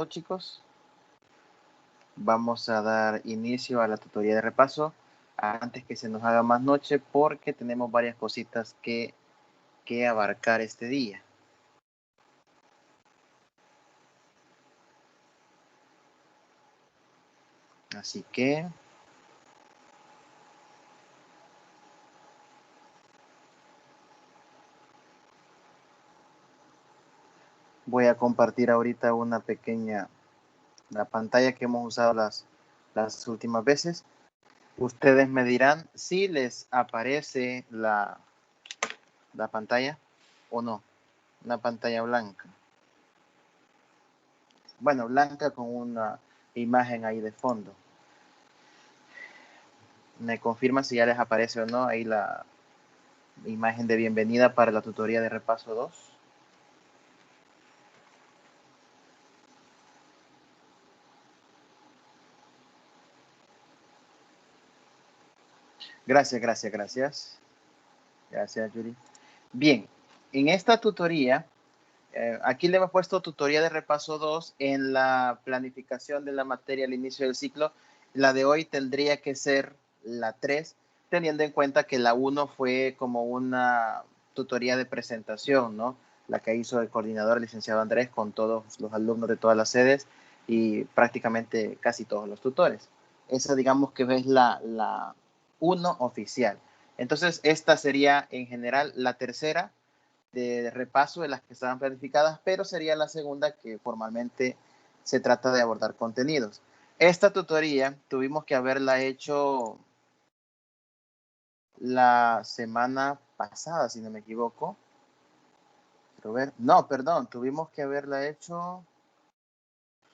chicos. Vamos a dar inicio a la tutoría de repaso antes que se nos haga más noche porque tenemos varias cositas que abarcar este día. Así que voy a compartir ahorita la pantalla que hemos usado las últimas veces. Ustedes me dirán si les aparece la pantalla o no. Una pantalla blanca. Bueno, blanca con una imagen ahí de fondo. Me confirma si ya les aparece o no ahí la imagen de bienvenida para la tutoría de repaso 2. Gracias, Yuri. Bien, en esta tutoría, aquí le hemos puesto tutoría de repaso 2 en la planificación de la materia al inicio del ciclo. La de hoy tendría que ser la 3, teniendo en cuenta que la 1 fue como una tutoría de presentación, ¿no? La que hizo el coordinador, el licenciado Andrés, con todos los alumnos de todas las sedes y prácticamente casi todos los tutores. Esa digamos que es la 1 oficial. Entonces, esta sería en general la tercera de repaso de las que estaban planificadas, pero sería la segunda que formalmente se trata de abordar contenidos. Esta tutoría tuvimos que haberla hecho la semana pasada, si no me equivoco. No, perdón, tuvimos que haberla hecho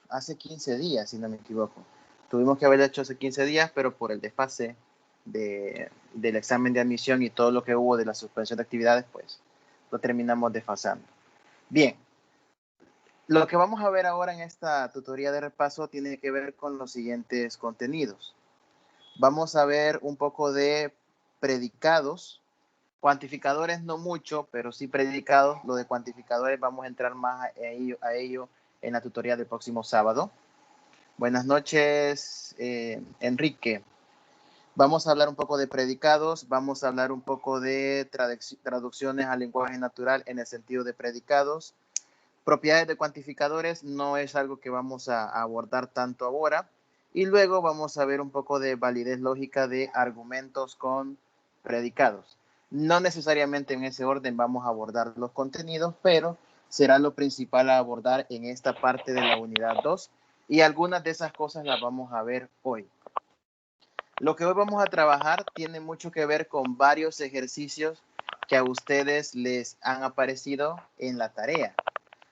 hace 15 días, si no me equivoco. Tuvimos que haberla hecho hace 15 días, pero por el desfase del examen de admisión y todo lo que hubo de la suspensión de actividades, pues lo terminamos desfasando. Bien, lo que vamos a ver ahora en esta tutoría de repaso tiene que ver con los siguientes contenidos. Vamos a ver un poco de predicados, cuantificadores no mucho, pero sí predicados. Lo de cuantificadores vamos a entrar más a ello en la tutoría del próximo sábado. Buenas noches, Enrique. Vamos a hablar un poco de predicados, vamos a hablar un poco de traducciones al lenguaje natural en el sentido de predicados. Propiedades de cuantificadores no es algo que vamos a abordar tanto ahora. Y luego vamos a ver un poco de validez lógica de argumentos con predicados. No necesariamente en ese orden vamos a abordar los contenidos, pero será lo principal a abordar en esta parte de la unidad 2. Y algunas de esas cosas las vamos a ver hoy. Lo que hoy vamos a trabajar tiene mucho que ver con varios ejercicios que a ustedes les han aparecido en la tarea.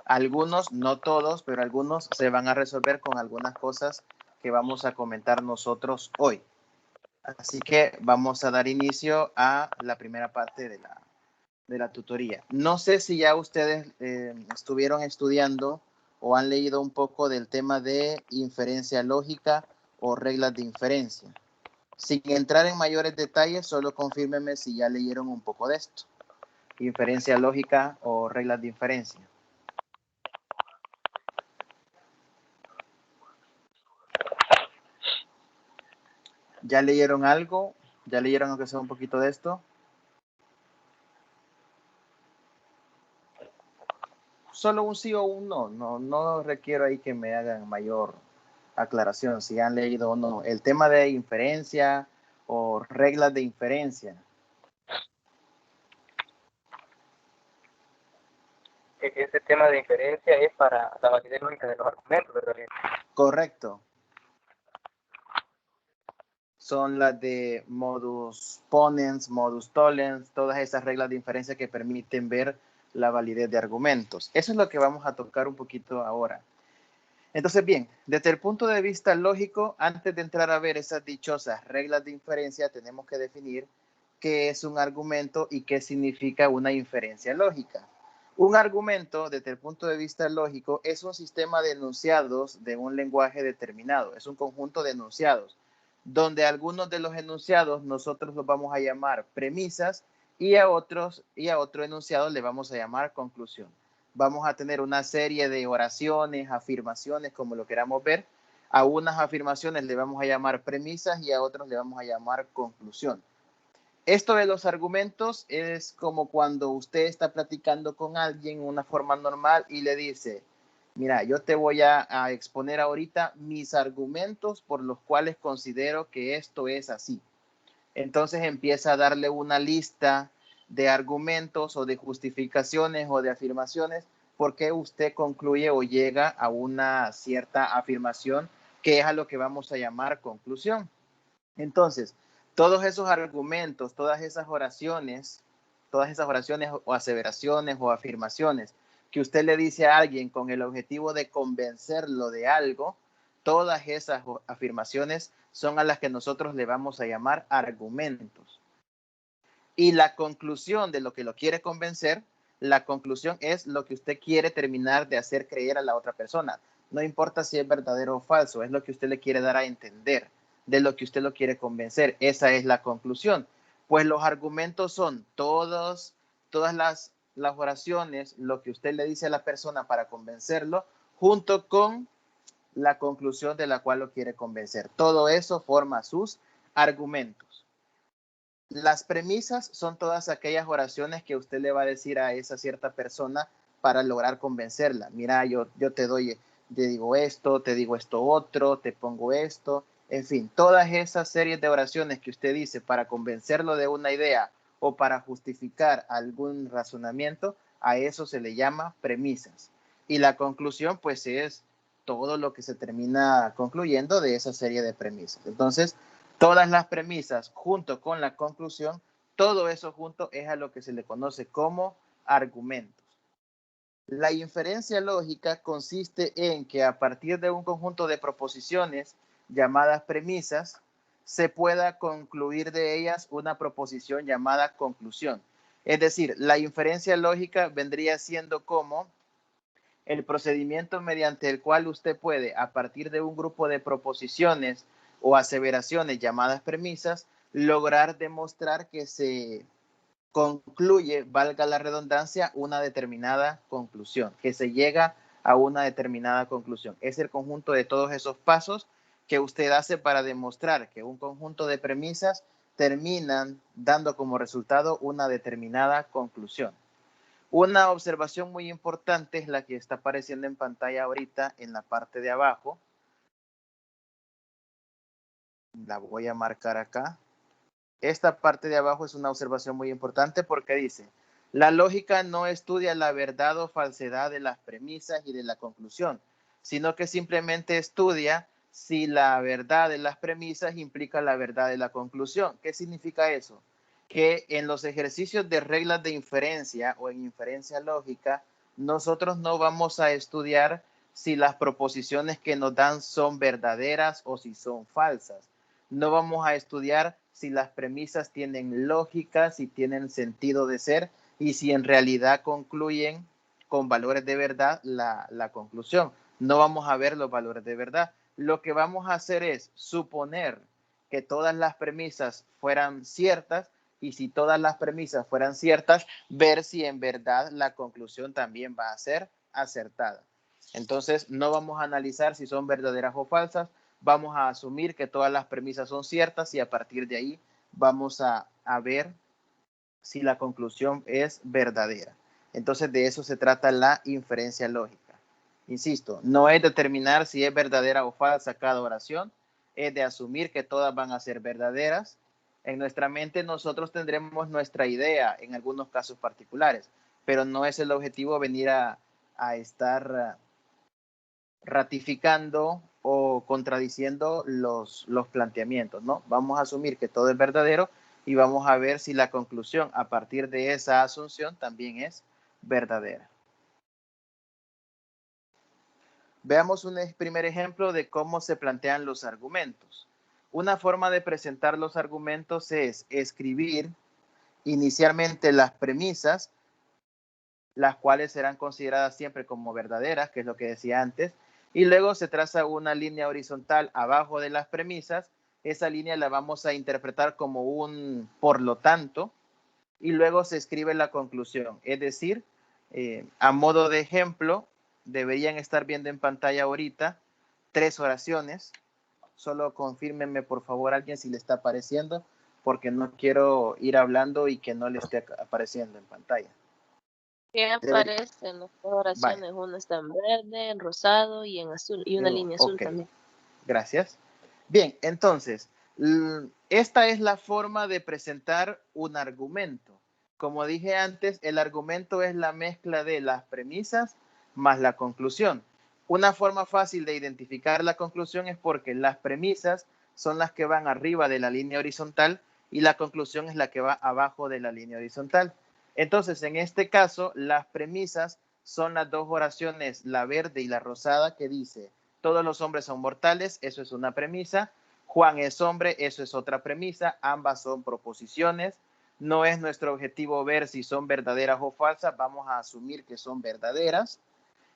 Algunos, no todos, pero algunos se van a resolver con algunas cosas que vamos a comentar nosotros hoy. Así que vamos a dar inicio a la primera parte de la tutoría. No sé si ya ustedes estuvieron estudiando o han leído un poco del tema de inferencia lógica o reglas de inferencia. Sin entrar en mayores detalles, solo confírmenme si ya leyeron un poco de esto. Inferencia lógica o reglas de inferencia. ¿Ya leyeron algo? ¿Ya leyeron aunque sea un poquito de esto? Solo un sí o un no. No requiero ahí que me hagan mayor aclaración si han leído o no. El tema de inferencia o reglas de inferencia. Ese tema de inferencia es para la validez lógica de los argumentos, ¿verdad? Correcto. Son las de modus ponens, modus tollens, todas esas reglas de inferencia que permiten ver la validez de argumentos. Eso es lo que vamos a tocar un poquito ahora. Entonces, bien, desde el punto de vista lógico, antes de entrar a ver esas dichosas reglas de inferencia, tenemos que definir qué es un argumento y qué significa una inferencia lógica. Un argumento, desde el punto de vista lógico, es un sistema de enunciados de un lenguaje determinado. Es un conjunto de enunciados, donde algunos de los enunciados nosotros los vamos a llamar premisas y a otro enunciado le vamos a llamar conclusión. vamos a tener una serie de oraciones, afirmaciones, como lo queramos ver. A unas afirmaciones le vamos a llamar premisas y a otros le vamos a llamar conclusión. Esto de los argumentos es como cuando usted está platicando con alguien en una forma normal y le dice, mira, yo te voy a exponer ahorita mis argumentos por los cuales considero que esto es así. Entonces empieza a darle una lista de argumentos o de justificaciones o de afirmaciones porque usted concluye o llega a una cierta afirmación que es a lo que vamos a llamar conclusión. Entonces, todos esos argumentos, todas esas oraciones o aseveraciones o afirmaciones que usted le dice a alguien con el objetivo de convencerlo de algo, todas esas afirmaciones son a las que nosotros le vamos a llamar argumentos. Y la conclusión de lo que lo quiere convencer, la conclusión es lo que usted quiere terminar de hacer creer a la otra persona. No importa si es verdadero o falso, es lo que usted le quiere dar a entender, de lo que usted lo quiere convencer. Esa es la conclusión. Pues los argumentos son todas las oraciones, lo que usted le dice a la persona para convencerlo, junto con la conclusión de la cual lo quiere convencer. Todo eso forma sus argumentos. Las premisas son todas aquellas oraciones que usted le va a decir a esa cierta persona para lograr convencerla. Mira, yo te digo esto otro, te pongo esto, en fin, todas esas series de oraciones que usted dice para convencerlo de una idea o para justificar algún razonamiento, a eso se le llama premisas. Y la conclusión, pues, es todo lo que se termina concluyendo de esa serie de premisas. Entonces, todas las premisas junto con la conclusión, todo eso junto es a lo que se le conoce como argumentos. La inferencia lógica consiste en que a partir de un conjunto de proposiciones llamadas premisas, se pueda concluir de ellas una proposición llamada conclusión. Es decir, la inferencia lógica vendría siendo como el procedimiento mediante el cual usted puede, a partir de un grupo de proposiciones o aseveraciones llamadas premisas, lograr demostrar que se concluye, valga la redundancia, una determinada conclusión, que se llega a una determinada conclusión. Es el conjunto de todos esos pasos que usted hace para demostrar que un conjunto de premisas terminan dando como resultado una determinada conclusión. Una observación muy importante es la que está apareciendo en pantalla ahorita en la parte de abajo. La voy a marcar acá. Esta parte de abajo es una observación muy importante porque dice, la lógica no estudia la verdad o falsedad de las premisas y de la conclusión, sino que simplemente estudia si la verdad de las premisas implica la verdad de la conclusión. ¿Qué significa eso? Que en los ejercicios de reglas de inferencia o en inferencia lógica, nosotros no vamos a estudiar si las proposiciones que nos dan son verdaderas o si son falsas. No vamos a estudiar si las premisas tienen lógica, si tienen sentido de ser y si en realidad concluyen con valores de verdad la conclusión. No vamos a ver los valores de verdad. Lo que vamos a hacer es suponer que todas las premisas fueran ciertas y si todas las premisas fueran ciertas, ver si en verdad la conclusión también va a ser acertada. Entonces, no vamos a analizar si son verdaderas o falsas, vamos a asumir que todas las premisas son ciertas y a partir de ahí vamos a ver si la conclusión es verdadera. Entonces, de eso se trata la inferencia lógica. Insisto, no es determinar si es verdadera o falsa cada oración, es de asumir que todas van a ser verdaderas. En nuestra mente nosotros tendremos nuestra idea en algunos casos particulares, pero no es el objetivo venir a estar ratificando o contradiciendo los planteamientos, ¿no? Vamos a asumir que todo es verdadero y vamos a ver si la conclusión a partir de esa asunción también es verdadera. Veamos un primer ejemplo de cómo se plantean los argumentos. Una forma de presentar los argumentos es escribir inicialmente las premisas, las cuales serán consideradas siempre como verdaderas, que es lo que decía antes, y luego se traza una línea horizontal abajo de las premisas. Esa línea la vamos a interpretar como un por lo tanto, y luego se escribe la conclusión, es decir, A modo de ejemplo, deberían estar viendo en pantalla ahorita 3 oraciones. Solo confírmenme por favor alguien si le está apareciendo, porque no quiero ir hablando y que no le esté apareciendo en pantalla. ¿Qué aparecen las oraciones? Vale. Una está en verde, en rosado y en azul. Y una línea azul Ok, también. gracias. Bien, entonces, esta es la forma de presentar un argumento. Como dije antes, el argumento es la mezcla de las premisas más la conclusión. Una forma fácil de identificar la conclusión es porque las premisas son las que van arriba de la línea horizontal y la conclusión es la que va abajo de la línea horizontal. Entonces, en este caso, las premisas son las dos oraciones, la verde y la rosada, que dice: todos los hombres son mortales, eso es una premisa. Juan es hombre, eso es otra premisa. Ambas son proposiciones. No es nuestro objetivo ver si son verdaderas o falsas, vamos a asumir que son verdaderas.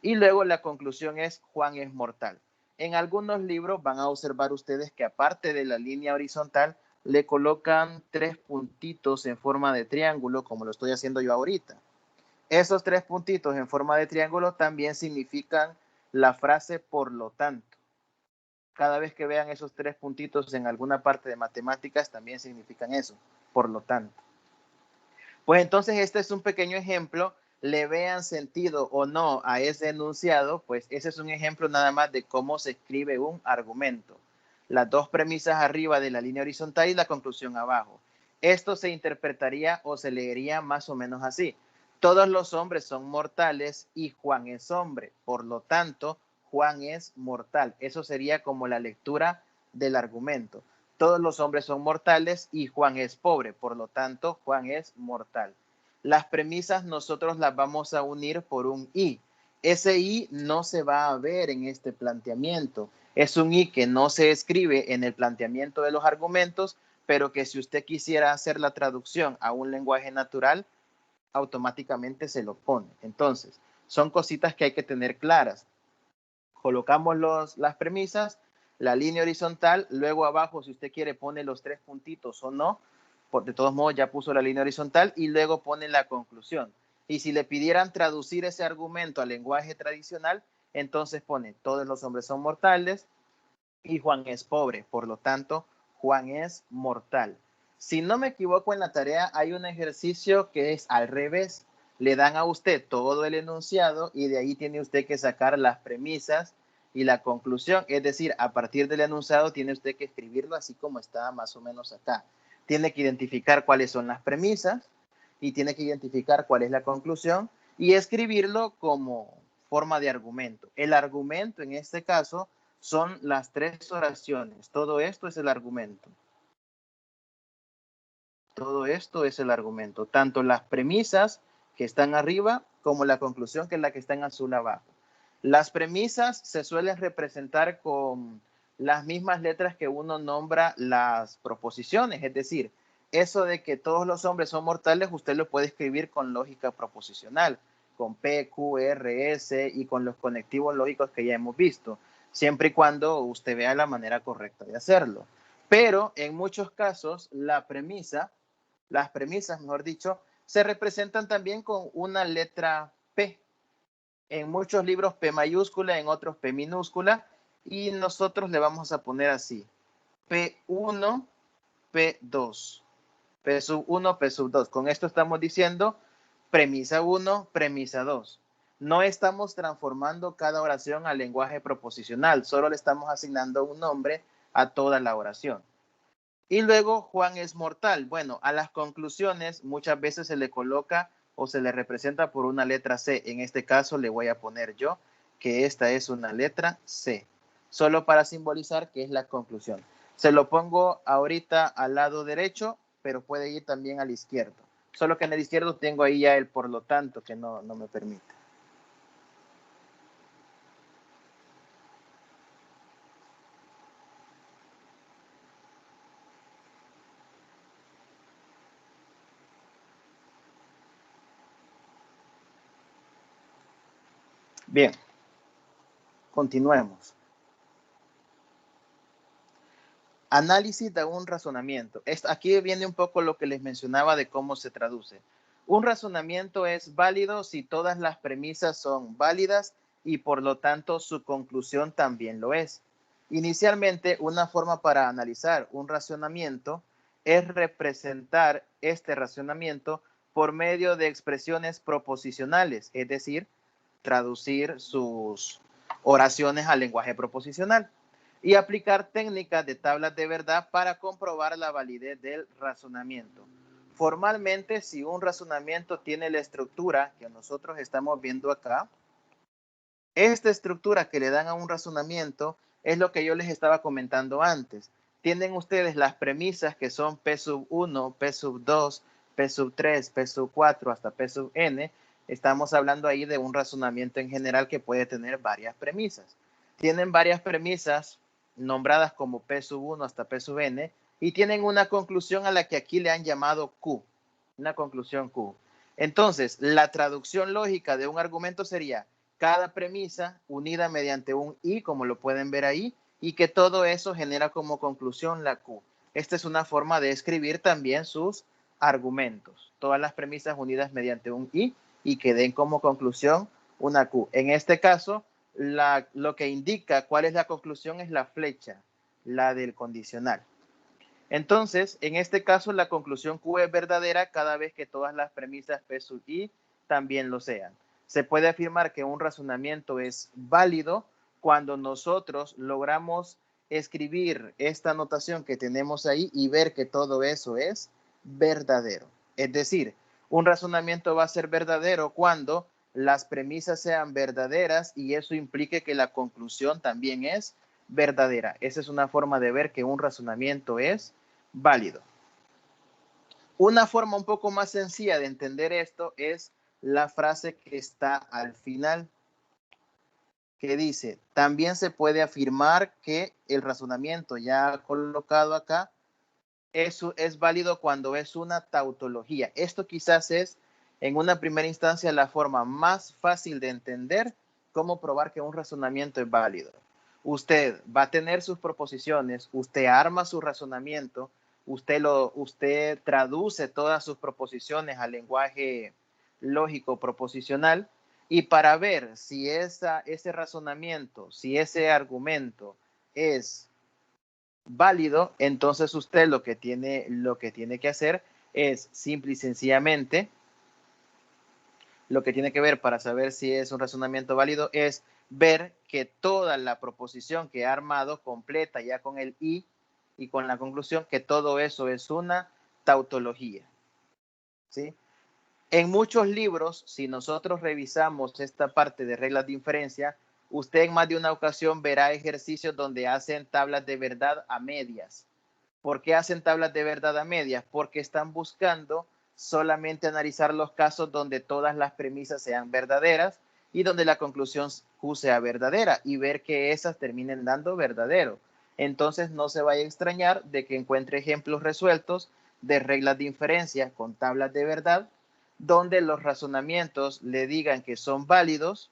Y luego la conclusión es: Juan es mortal. En algunos libros van a observar ustedes que aparte de la línea horizontal, le colocan 3 puntitos en forma de triángulo, como lo estoy haciendo yo ahorita. Esos 3 puntitos en forma de triángulo también significan la frase por lo tanto. Cada vez que vean esos 3 puntitos en alguna parte de matemáticas, también significan eso, por lo tanto. Pues entonces este es un pequeño ejemplo. Le vean sentido o no a ese enunciado, pues ese es un ejemplo nada más de cómo se escribe un argumento. Las dos premisas arriba de la línea horizontal y la conclusión abajo. Esto se interpretaría o se leería más o menos así: todos los hombres son mortales y Juan es hombre, por lo tanto, Juan es mortal. Eso sería como la lectura del argumento. Todos los hombres son mortales y Juan es pobre, por lo tanto, Juan es mortal. Las premisas nosotros las vamos a unir por un y. Ese y no se va a ver en este planteamiento. Es un y que no se escribe en el planteamiento de los argumentos, pero que si usted quisiera hacer la traducción a un lenguaje natural, automáticamente se lo pone. Entonces, son cositas que hay que tener claras. Colocamos las premisas, la línea horizontal, luego abajo, si usted quiere, pone los 3 puntitos o no. De todos modos, ya puso la línea horizontal y luego pone la conclusión. Y si le pidieran traducir ese argumento al lenguaje tradicional, entonces pone: todos los hombres son mortales y Juan es pobre, por lo tanto, Juan es mortal. Si no me equivoco, en la tarea hay un ejercicio que es al revés. Le dan a usted todo el enunciado y de ahí tiene usted que sacar las premisas y la conclusión. Es decir, a partir del enunciado tiene usted que escribirlo así como está más o menos acá. Tiene que identificar cuáles son las premisas y tiene que identificar cuál es la conclusión y escribirlo como forma de argumento. El argumento en este caso son las 3 oraciones. Todo esto es el argumento. Todo esto es el argumento. Tanto las premisas que están arriba como la conclusión, que es la que está en azul abajo. Las premisas se suelen representar con las mismas letras que uno nombra las proposiciones. Es decir, eso de que todos los hombres son mortales, usted lo puede escribir con lógica proposicional, con P, Q, R, S y con los conectivos lógicos que ya hemos visto, siempre y cuando usted vea la manera correcta de hacerlo. Pero en muchos casos, las premisas, mejor dicho, se representan también con una letra P. En muchos libros P mayúscula, en otros P minúscula, y nosotros le vamos a poner así: P1, P2, P sub 1, P sub 2. Con esto estamos diciendo premisa 1, premisa 2. No estamos transformando cada oración al lenguaje proposicional, solo le estamos asignando un nombre a toda la oración. Y luego Juan es mortal. Bueno, a las conclusiones muchas veces se le coloca o se le representa por una letra C. En este caso le voy a poner yo que esta es una letra C, solo para simbolizar que es la conclusión. Se lo pongo ahorita al lado derecho, pero puede ir también al izquierdo. Solo que en el izquierdo tengo ahí ya el por lo tanto, que no me permite. Bien, continuemos. Análisis de un razonamiento. Aquí viene un poco lo que les mencionaba de cómo se traduce. Un razonamiento es válido si todas las premisas son válidas y por lo tanto su conclusión también lo es. Inicialmente, una forma para analizar un razonamiento es representar este razonamiento por medio de expresiones proposicionales, es decir, traducir sus oraciones al lenguaje proposicional y aplicar técnicas de tablas de verdad para comprobar la validez del razonamiento. Formalmente, si un razonamiento tiene la estructura que nosotros estamos viendo acá, esta estructura que le dan a un razonamiento es lo que yo les estaba comentando antes. Tienen ustedes las premisas que son P sub 1, P sub 2, P sub 3, P sub 4 hasta P sub n. Estamos hablando ahí de un razonamiento en general que puede tener varias premisas. Tienen varias premisas nombradas como P sub 1 hasta P sub n y tienen una conclusión a la que aquí le han llamado Q, una conclusión Q. Entonces, la traducción lógica de un argumento sería cada premisa unida mediante un y, como lo pueden ver ahí, y que todo eso genera como conclusión la Q. Esta es una forma de escribir también sus argumentos. Todas las premisas unidas mediante un y que den como conclusión una Q. En este caso, lo que indica cuál es la conclusión es la flecha, la del condicional. Entonces, en este caso, la conclusión Q es verdadera cada vez que todas las premisas P sub I también lo sean. Se puede afirmar que un razonamiento es válido cuando nosotros logramos escribir esta notación que tenemos ahí y ver que todo eso es verdadero. Es decir, un razonamiento va a ser verdadero cuando las premisas sean verdaderas y eso implique que la conclusión también es verdadera. Esa es una forma de ver que un razonamiento es válido. Una forma un poco más sencilla de entender esto es la frase que está al final, que dice, también se puede afirmar que el razonamiento ya colocado acá es válido cuando es una tautología. Esto quizás es, en una primera instancia, la forma más fácil de entender cómo probar que un razonamiento es válido. Usted va a tener sus proposiciones, usted arma su razonamiento, usted traduce todas sus proposiciones al lenguaje lógico proposicional y para ver si ese razonamiento, si ese argumento es válido, entonces usted lo que tiene que hacer es simple y sencillamente, lo que tiene que ver para saber si es un razonamiento válido es ver que toda la proposición que ha armado completa ya con el y con la conclusión que todo eso es una tautología, ¿sí? En muchos libros, si nosotros revisamos esta parte de reglas de inferencia, usted en más de una ocasión verá ejercicios donde hacen tablas de verdad a medias. ¿Por qué hacen tablas de verdad a medias? Porque están buscando solamente analizar los casos donde todas las premisas sean verdaderas y donde la conclusión Q sea verdadera y ver que esas terminen dando verdadero. Entonces no se vaya a extrañar de que encuentre ejemplos resueltos de reglas de inferencia con tablas de verdad donde los razonamientos le digan que son válidos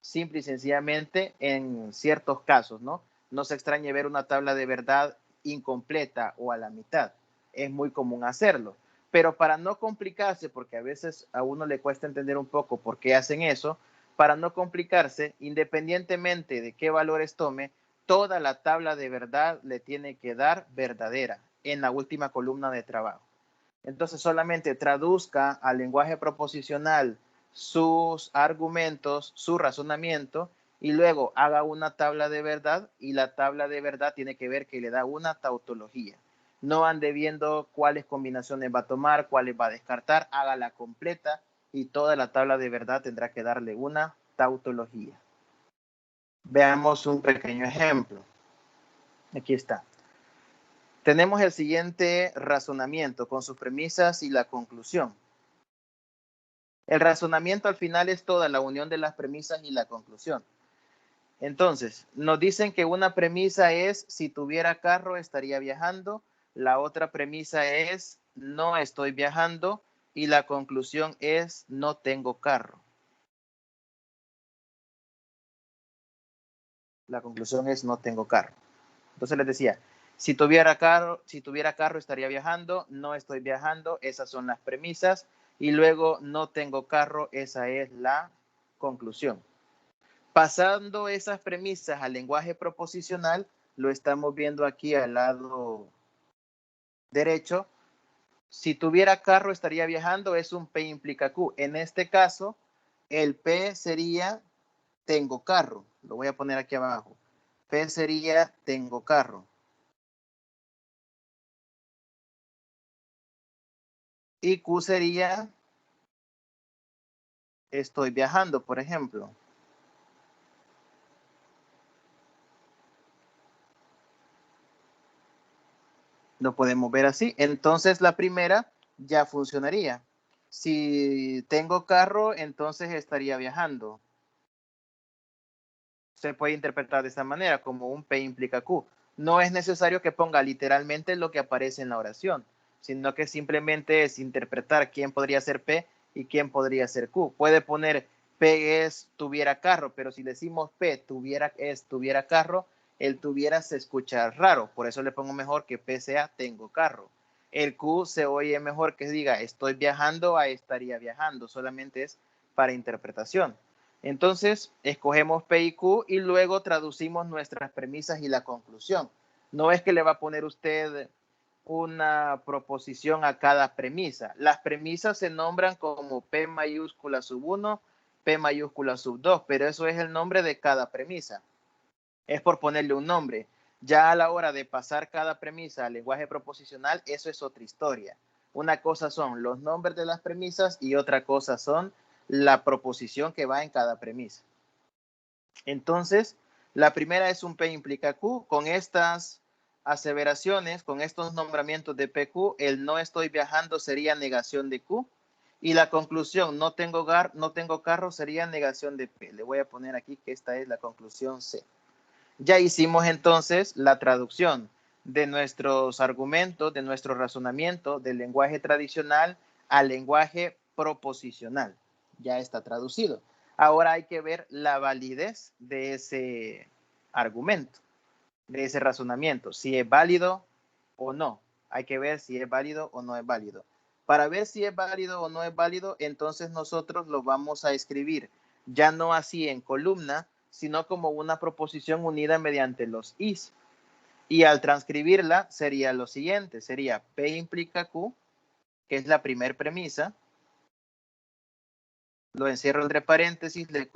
simple y sencillamente en ciertos casos, ¿no? No se extrañe ver una tabla de verdad incompleta o a la mitad. Es muy común hacerlo. Pero para no complicarse, porque a veces a uno le cuesta entender un poco por qué hacen eso, para no complicarse, independientemente de qué valores tome, toda la tabla de verdad le tiene que dar verdadera en la última columna de trabajo. Entonces solamente traduzca al lenguaje proposicional sus argumentos, su razonamiento y luego haga una tabla de verdad y la tabla de verdad tiene que ver que le da una tautología. No ande viendo cuáles combinaciones va a tomar, cuáles va a descartar, hágala completa y toda la tabla de verdad tendrá que darle una tautología. Veamos un pequeño ejemplo. Aquí está. Tenemos el siguiente razonamiento con sus premisas y la conclusión. El razonamiento al final es toda la unión de las premisas y la conclusión. Entonces, nos dicen que una premisa es si tuviera carro estaría viajando, la otra premisa es no estoy viajando y la conclusión es no tengo carro. La conclusión es no tengo carro. Entonces les decía, si tuviera carro estaría viajando, no estoy viajando, esas son las premisas y luego no tengo carro, esa es la conclusión. Pasando esas premisas al lenguaje proposicional, lo estamos viendo aquí al lado derecho. Si tuviera carro estaría viajando, es un P implica Q. En este caso, el P sería tengo carro. Lo voy a poner aquí abajo. P sería tengo carro. Y Q sería estoy viajando, por ejemplo. Lo podemos ver así. Entonces la primera ya funcionaría. Si tengo carro, entonces estaría viajando. Se puede interpretar de esta manera, como un P implica Q. No es necesario que ponga literalmente lo que aparece en la oración, sino que simplemente es interpretar quién podría ser P y quién podría ser Q. Puede poner P es tuviera carro, pero si decimos P tuviera carro, el tuviera se escucha raro. Por eso le pongo mejor que P sea tengo carro. El Q se oye mejor que diga estoy viajando a estaría viajando. Solamente es para interpretación. Entonces, escogemos P y Q y luego traducimos nuestras premisas y la conclusión. No es que le va a poner usted una proposición a cada premisa. Las premisas se nombran como P mayúscula sub 1, P mayúscula sub 2, pero eso es el nombre de cada premisa. Es por ponerle un nombre. Ya a la hora de pasar cada premisa al lenguaje proposicional, eso es otra historia. Una cosa son los nombres de las premisas y otra cosa son la proposición que va en cada premisa. Entonces, la primera es un P implica Q. Con estas aseveraciones, con estos nombramientos de PQ, el no estoy viajando sería negación de Q. Y la conclusión, no tengo carro, sería negación de P. Le voy a poner aquí que esta es la conclusión C. Ya hicimos entonces la traducción de nuestros argumentos, de nuestro razonamiento, del lenguaje tradicional al lenguaje proposicional. Ya está traducido. Ahora hay que ver la validez de ese argumento, de ese razonamiento, si es válido o no. Hay que ver si es válido o no es válido. Para ver si es válido o no es válido, entonces nosotros lo vamos a escribir, ya no así en columna, sino como una proposición unida mediante los is. Y al transcribirla sería lo siguiente, sería P implica Q, que es la primera premisa, lo encierro entre paréntesis, le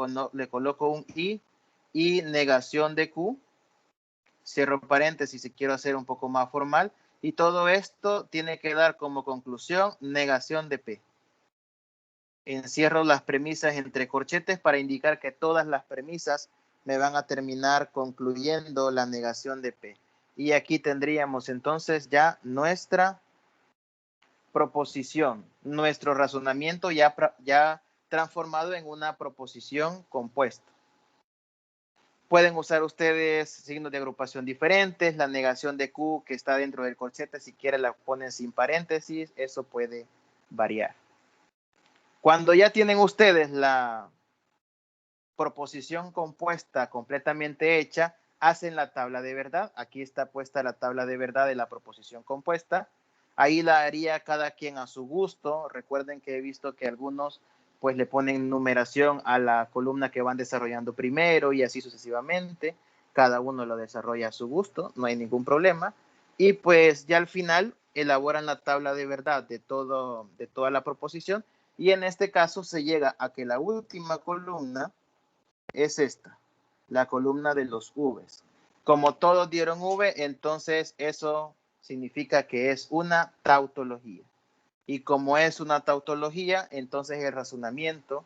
coloco un i y negación de Q, cierro paréntesis si quiero hacer un poco más formal, y todo esto tiene que dar como conclusión negación de P. Encierro las premisas entre corchetes para indicar que todas las premisas me van a terminar concluyendo la negación de P. Y aquí tendríamos entonces ya nuestra proposición, nuestro razonamiento ya transformado en una proposición compuesta. Pueden usar ustedes signos de agrupación diferentes, la negación de Q que está dentro del corchete, si quieren la ponen sin paréntesis, eso puede variar. Cuando ya tienen ustedes la proposición compuesta completamente hecha, hacen la tabla de verdad. Aquí está puesta la tabla de verdad de la proposición compuesta. Ahí la haría cada quien a su gusto. Recuerden que he visto que algunos pues le ponen numeración a la columna que van desarrollando primero y así sucesivamente. Cada uno lo desarrolla a su gusto, no hay ningún problema. Y pues ya al final elaboran la tabla de verdad de toda la proposición y en este caso se llega a que la última columna es esta, la columna de los V's. Como todos dieron V, entonces eso significa que es una tautología. Y como es una tautología, entonces el razonamiento,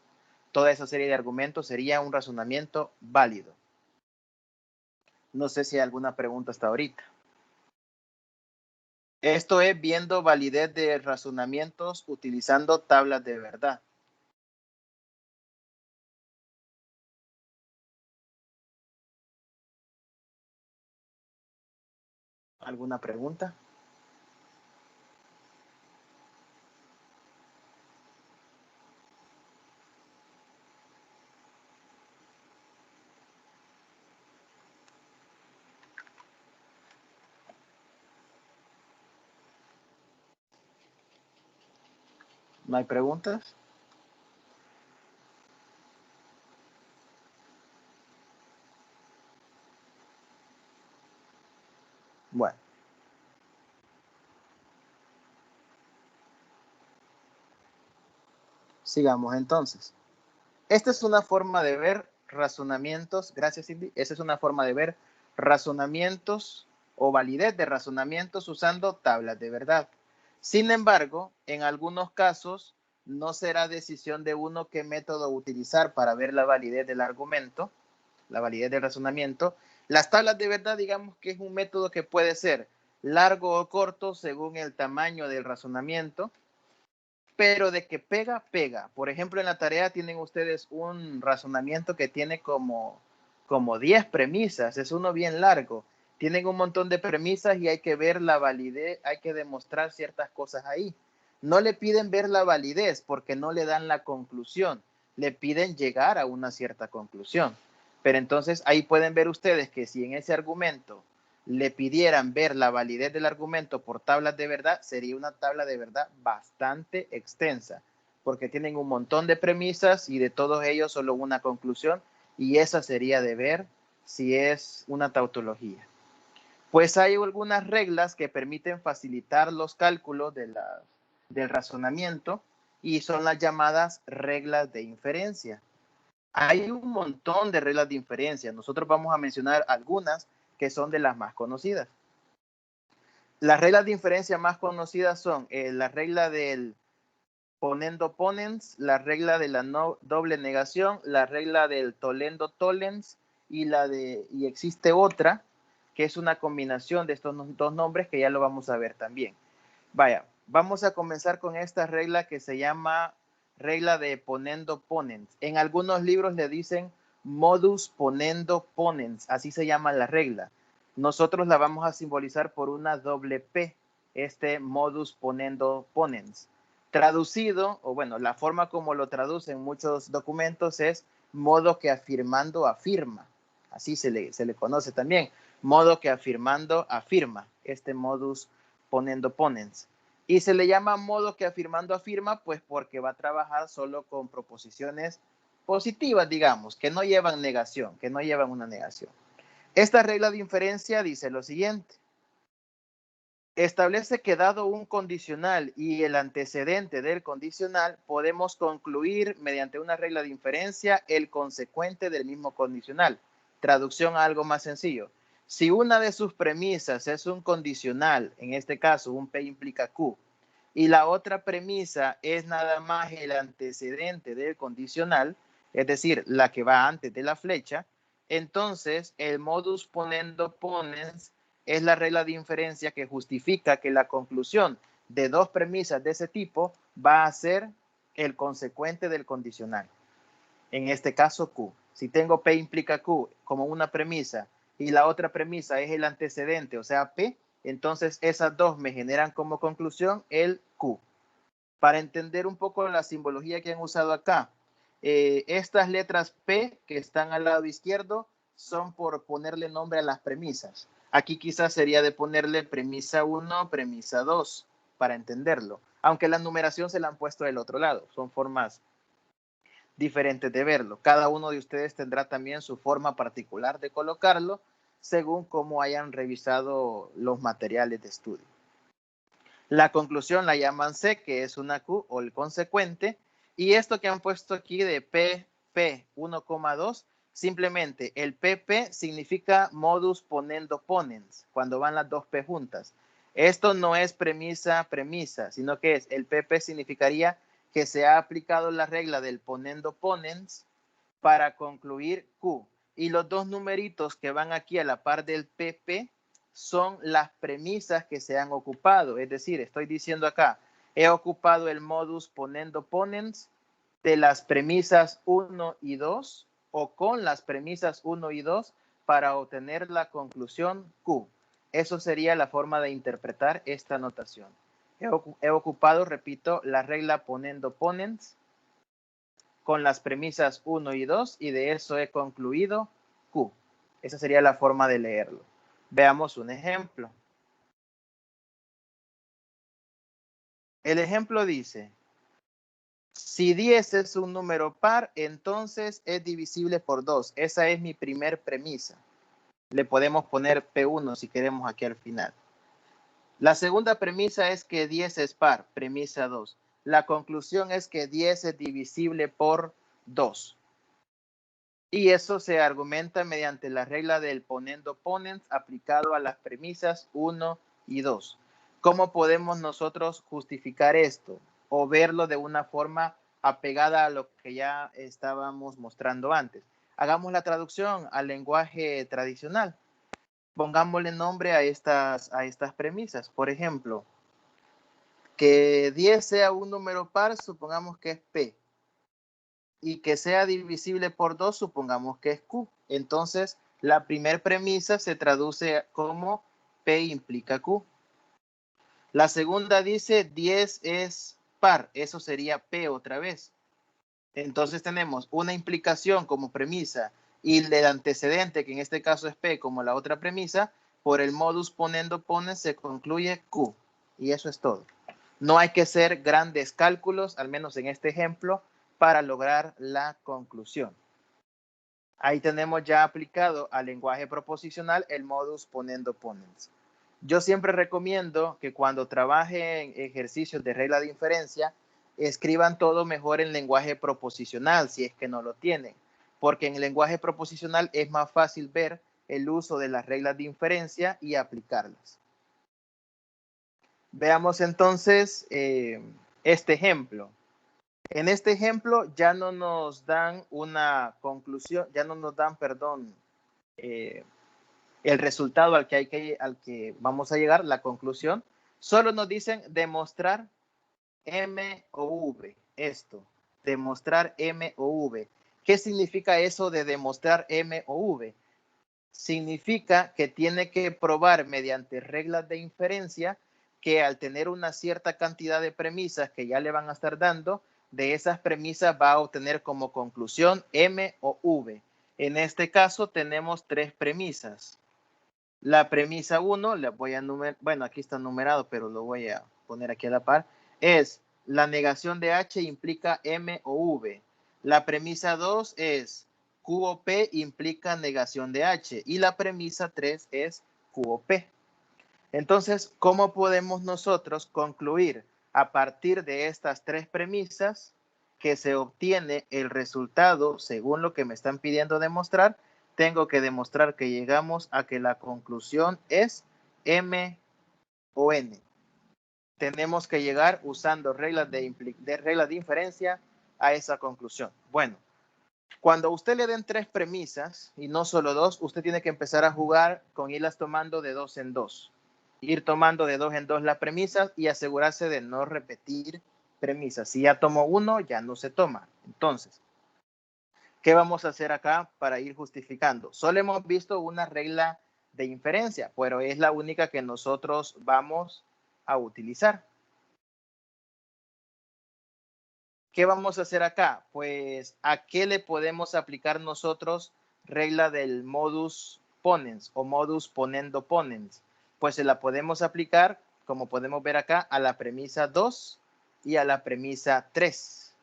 toda esa serie de argumentos sería un razonamiento válido. No sé si hay alguna pregunta hasta ahorita. Esto es viendo validez de razonamientos utilizando tablas de verdad. ¿Alguna pregunta? ¿No hay preguntas? Bueno. Sigamos entonces. Esta es una forma de ver razonamientos, gracias Cindy, esta es una forma de ver razonamientos o validez de razonamientos usando tablas de verdad. Sin embargo, en algunos casos no será decisión de uno qué método utilizar para ver la validez del argumento, la validez del razonamiento. Las tablas de verdad, digamos que es un método que puede ser largo o corto según el tamaño del razonamiento, pero de que pega, pega. Por ejemplo, en la tarea tienen ustedes un razonamiento que tiene como 10 premisas, es uno bien largo. Tienen un montón de premisas y hay que ver la validez, hay que demostrar ciertas cosas ahí. No le piden ver la validez porque no le dan la conclusión, le piden llegar a una cierta conclusión. Pero entonces ahí pueden ver ustedes que si en ese argumento le pidieran ver la validez del argumento por tablas de verdad, sería una tabla de verdad bastante extensa, porque tienen un montón de premisas y de todos ellos solo una conclusión, y esa sería de ver si es una tautología. Pues hay algunas reglas que permiten facilitar los cálculos del razonamiento y son las llamadas reglas de inferencia. Hay un montón de reglas de inferencia. Nosotros vamos a mencionar algunas que son de las más conocidas. Las reglas de inferencia más conocidas son la regla del ponendo ponens, la regla de la doble negación, la regla del tollendo tollens y existe otra que es una combinación de estos dos nombres que ya lo vamos a ver también. Vaya, vamos a comenzar con esta regla que se llama regla de ponendo ponens. En algunos libros le dicen modus ponendo ponens, así se llama la regla. Nosotros la vamos a simbolizar por una doble P, este modus ponendo ponens. Traducido, o bueno, la forma como lo traducen muchos documentos es modo que afirmando afirma. Así se le conoce también. Modo que afirmando afirma. Este modus ponendo ponens. Y se le llama modo que afirmando afirma, pues porque va a trabajar solo con proposiciones positivas, digamos, que no llevan negación, que no llevan una negación. Esta regla de inferencia dice lo siguiente. Establece que dado un condicional y el antecedente del condicional, podemos concluir mediante una regla de inferencia el consecuente del mismo condicional. Traducción a algo más sencillo. Si una de sus premisas es un condicional, en este caso un P implica Q, y la otra premisa es nada más el antecedente del condicional, es decir, la que va antes de la flecha, entonces el modus ponendo ponens es la regla de inferencia que justifica que la conclusión de dos premisas de ese tipo va a ser el consecuente del condicional. En este caso, Q. Si tengo P implica Q como una premisa y la otra premisa es el antecedente, o sea, P, entonces esas dos me generan como conclusión el Q. Para entender un poco la simbología que han usado acá, estas letras P que están al lado izquierdo son por ponerle nombre a las premisas. Aquí quizás sería de ponerle premisa 1, premisa 2, para entenderlo. Aunque la numeración se la han puesto del otro lado. Son formas diferentes de verlo. Cada uno de ustedes tendrá también su forma particular de colocarlo según cómo hayan revisado los materiales de estudio. La conclusión la llaman C, que es una Q o el consecuente, y esto que han puesto aquí de PP 1,2, simplemente el PP significa modus ponendo ponens, cuando van las dos P juntas. Esto no es premisa, sino que es el PP significaría que se ha aplicado la regla del ponendo ponens para concluir Q. Y los dos numeritos que van aquí a la par del PP son las premisas que se han ocupado. Es decir, estoy diciendo acá, he ocupado el modus ponendo ponens de las premisas 1 y 2 o con las premisas 1 y 2 para obtener la conclusión Q. Eso sería la forma de interpretar esta notación. He ocupado, repito, la regla ponendo ponens con las premisas 1 y 2 y de eso he concluido Q. Esa sería la forma de leerlo. Veamos un ejemplo. El ejemplo dice, Si 10 es un número par, entonces es divisible por 2. Esa es mi primer premisa. Le podemos poner P1 si queremos aquí al final. La segunda premisa es que 10 es par, premisa 2. La conclusión es que 10 es divisible por 2. Y eso se argumenta mediante la regla del ponendo-ponens aplicado a las premisas 1 y 2. ¿Cómo podemos nosotros justificar esto o verlo de una forma apegada a lo que ya estábamos mostrando antes? Hagamos la traducción al lenguaje tradicional. Pongámosle nombre a estas premisas. Por ejemplo, que 10 sea un número par, supongamos que es P. Y que sea divisible por 2, supongamos que es Q. Entonces, la primera premisa se traduce como P implica Q. La segunda dice 10 es par, eso sería P otra vez. Entonces tenemos una implicación como premisa y el antecedente, que en este caso es P, como la otra premisa. Por el modus ponendo ponens se concluye Q. Y eso es todo. No hay que hacer grandes cálculos, al menos en este ejemplo, para lograr la conclusión. Ahí tenemos ya aplicado al lenguaje proposicional el modus ponendo ponens. Yo siempre recomiendo que cuando trabajen ejercicios de regla de inferencia, escriban todo mejor en lenguaje proposicional, si es que no lo tienen, porque en el lenguaje proposicional es más fácil ver el uso de las reglas de inferencia y aplicarlas. Veamos entonces este ejemplo. En este ejemplo ya no nos dan una conclusión, ya no nos dan, perdón, el resultado al que vamos a llegar, la conclusión. Solo nos dicen demostrar M o V. Esto, demostrar M o V. ¿Qué significa eso de demostrar M o V? Significa que tiene que probar mediante reglas de inferencia que al tener una cierta cantidad de premisas que ya le van a estar dando, de esas premisas va a obtener como conclusión M o V. En este caso tenemos tres premisas. La premisa 1, la voy a numerar, bueno, aquí está numerado, pero lo voy a poner aquí a la par, es la negación de H implica M o V. La premisa 2 es Q o P implica negación de H. Y la premisa 3 es Q o P. Entonces, ¿cómo podemos nosotros concluir a partir de estas tres premisas que se obtiene el resultado según lo que me están pidiendo demostrar? Tengo que demostrar que llegamos a que la conclusión es M o N. Tenemos que llegar usando reglas de inferencia a esa conclusión. Bueno, cuando usted le den tres premisas y no solo dos, usted tiene que empezar a jugar con irlas tomando de dos en dos. Ir tomando de dos en dos las premisas y asegurarse de no repetir premisas. Si ya tomó uno, ya no se toma. Entonces, ¿qué vamos a hacer acá para ir justificando? Solo hemos visto una regla de inferencia, pero es la única que nosotros vamos a utilizar. ¿Qué vamos a hacer acá? Pues, ¿a qué le podemos aplicar nosotros regla del modus ponens o modus ponendo ponens? Pues se la podemos aplicar, como podemos ver acá, a la premisa 2 y a la premisa 3.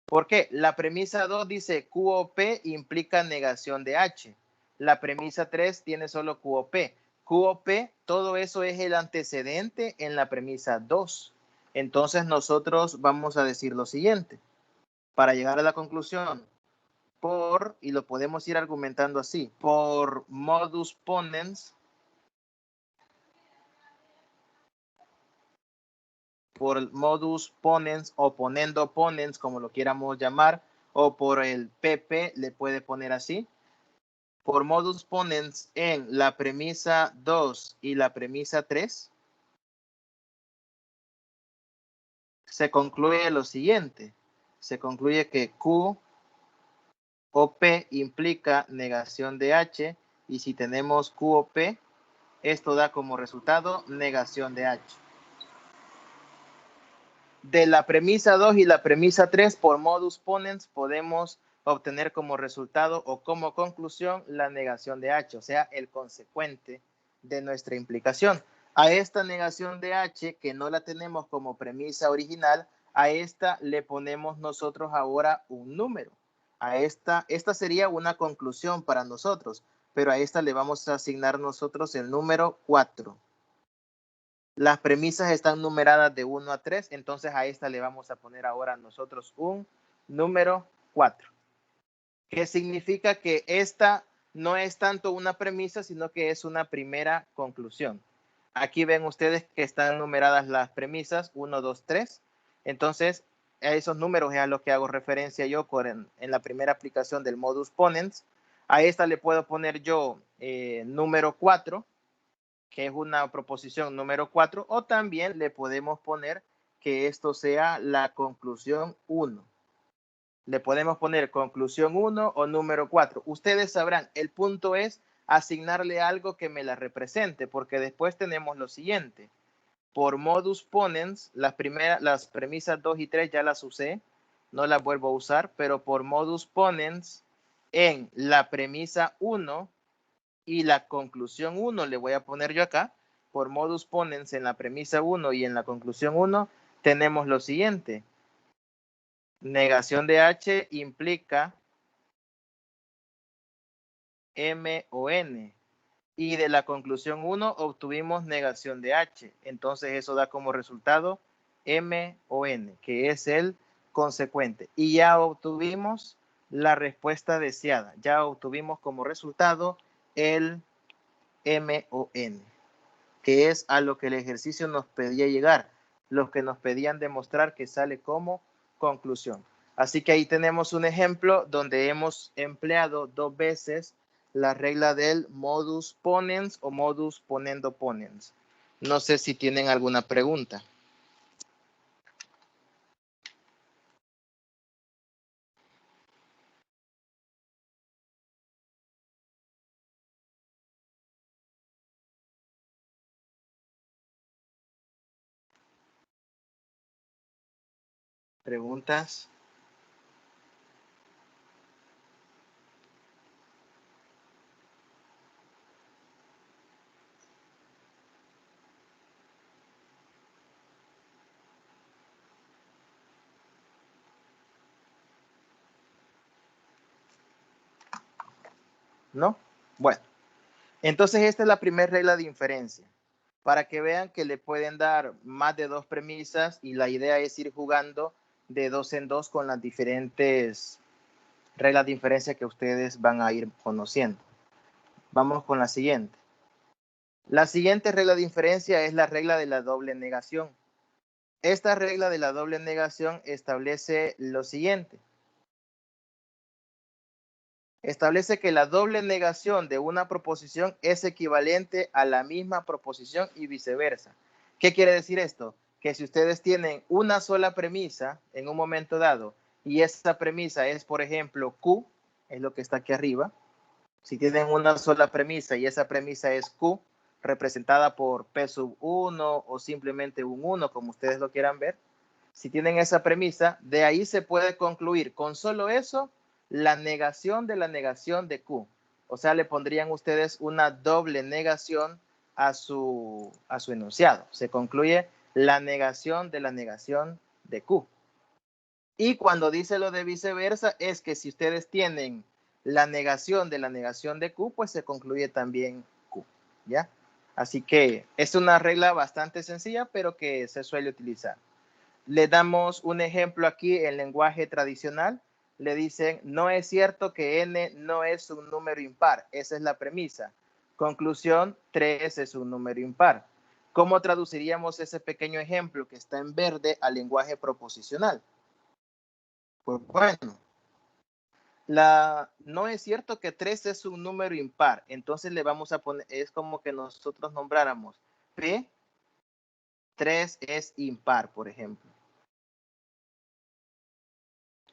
¿Por qué? La premisa 2 dice Q o P implica negación de H. La premisa 3 tiene solo Q o P. Q o P, todo eso es el antecedente en la premisa 2. Entonces nosotros vamos a decir lo siguiente. Para llegar a la conclusión, y lo podemos ir argumentando así, por modus ponens, o ponendo ponens, como lo quieramos llamar, o por el PP, le puede poner así. Por modus ponens en la premisa 2 y la premisa 3, se concluye lo siguiente. Se concluye que Q o P implica negación de H, y si tenemos Q o P, esto da como resultado negación de H. De la premisa 2 y la premisa 3, por modus ponens, podemos obtener como resultado o como conclusión la negación de H, o sea, el consecuente de nuestra implicación. A esta negación de H, que no la tenemos como premisa original, a esta le ponemos nosotros ahora un número. A esta sería una conclusión para nosotros, pero a esta le vamos a asignar nosotros el número 4. Las premisas están numeradas de 1 a 3, entonces a esta le vamos a poner ahora nosotros un número 4. Que significa que esta no es tanto una premisa, sino que es una primera conclusión. Aquí ven ustedes que están numeradas las premisas 1, 2, 3. Entonces, a esos números es a los que hago referencia yo en la primera aplicación del modus ponens. A esta le puedo poner yo número 4, que es una proposición número 4, o también le podemos poner que esto sea la conclusión 1. Le podemos poner conclusión 1 o número 4. Ustedes sabrán, el punto es asignarle algo que me la represente, porque después tenemos lo siguiente. Por modus ponens, las premisas 2 y 3 ya las usé, no las vuelvo a usar, pero por modus ponens, en la premisa 1 y la conclusión 1, le voy a poner yo acá, por modus ponens en la premisa 1 y en la conclusión 1, tenemos lo siguiente. Negación de H implica M o N. Y de la conclusión 1 obtuvimos negación de H. Entonces eso da como resultado M o N, que es el consecuente. Y ya obtuvimos la respuesta deseada. Ya obtuvimos como resultado el M o N, que es a lo que el ejercicio nos pedía llegar. Los que nos pedían demostrar que sale como conclusión. Así que ahí tenemos un ejemplo donde hemos empleado 2 veces la regla del modus ponens o modus ponendo ponens. No sé si tienen alguna pregunta. ¿Preguntas? ¿No? Bueno, entonces esta es la primera regla de inferencia. Para que vean que le pueden dar más de 2 premisas y la idea es ir jugando de 2 en 2 con las diferentes reglas de inferencia que ustedes van a ir conociendo. Vamos con la siguiente. La siguiente regla de inferencia es la regla de la doble negación. Esta regla de la doble negación establece lo siguiente. Establece que la doble negación de una proposición es equivalente a la misma proposición y viceversa. ¿Qué quiere decir esto? Que si ustedes tienen una sola premisa en un momento dado y esa premisa es, por ejemplo, Q, es lo que está aquí arriba. Si tienen una sola premisa y esa premisa es Q, representada por P sub 1 o simplemente un 1, como ustedes lo quieran ver. Si tienen esa premisa, de ahí se puede concluir con solo eso la negación de Q. O sea, le pondrían ustedes una doble negación a su enunciado. Se concluye la negación de Q. Y cuando dice lo de viceversa, es que si ustedes tienen la negación de Q, pues se concluye también Q, ¿ya? Así que es una regla bastante sencilla, pero que se suele utilizar. Le damos un ejemplo aquí en lenguaje tradicional. Le dicen, no es cierto que n no es un número impar. Esa es la premisa. Conclusión, 3 es un número impar. ¿Cómo traduciríamos ese pequeño ejemplo que está en verde al lenguaje proposicional? Pues bueno, no es cierto que 3 es un número impar. Entonces le vamos a poner, es como que nosotros nombráramos P, 3 es impar, por ejemplo.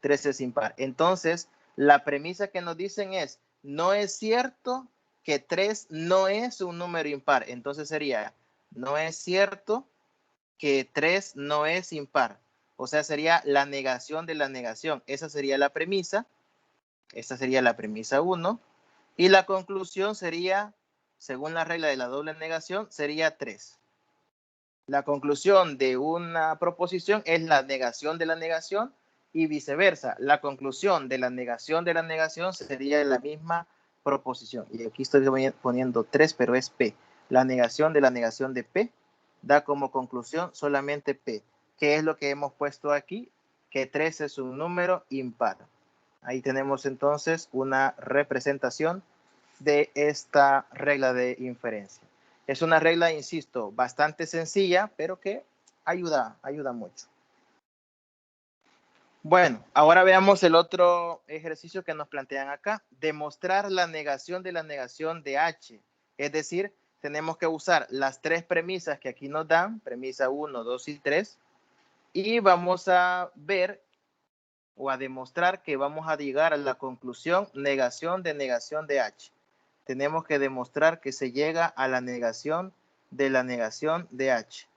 3 es impar. Entonces, la premisa que nos dicen es, no es cierto que 3 no es un número impar. Entonces sería, no es cierto que 3 no es impar. O sea, sería la negación de la negación. Esa sería la premisa. Esta sería la premisa 1. Y la conclusión sería, según la regla de la doble negación, sería 3. La conclusión de una proposición es la negación de la negación y viceversa. La conclusión de la negación sería la misma proposición. Y aquí estoy poniendo 3, pero es P. La negación de P da como conclusión solamente P. ¿Qué es lo que hemos puesto aquí? Que 3 es un número impar. Ahí tenemos entonces una representación de esta regla de inferencia. Es una regla, insisto, bastante sencilla, pero que ayuda mucho. Bueno, ahora veamos el otro ejercicio que nos plantean acá. Demostrar la negación de H. Es decir, tenemos que usar las 3 premisas que aquí nos dan, premisa 1, 2 y 3, y vamos a ver o a demostrar que vamos a llegar a la conclusión negación de H. Tenemos que demostrar que se llega a la negación de H.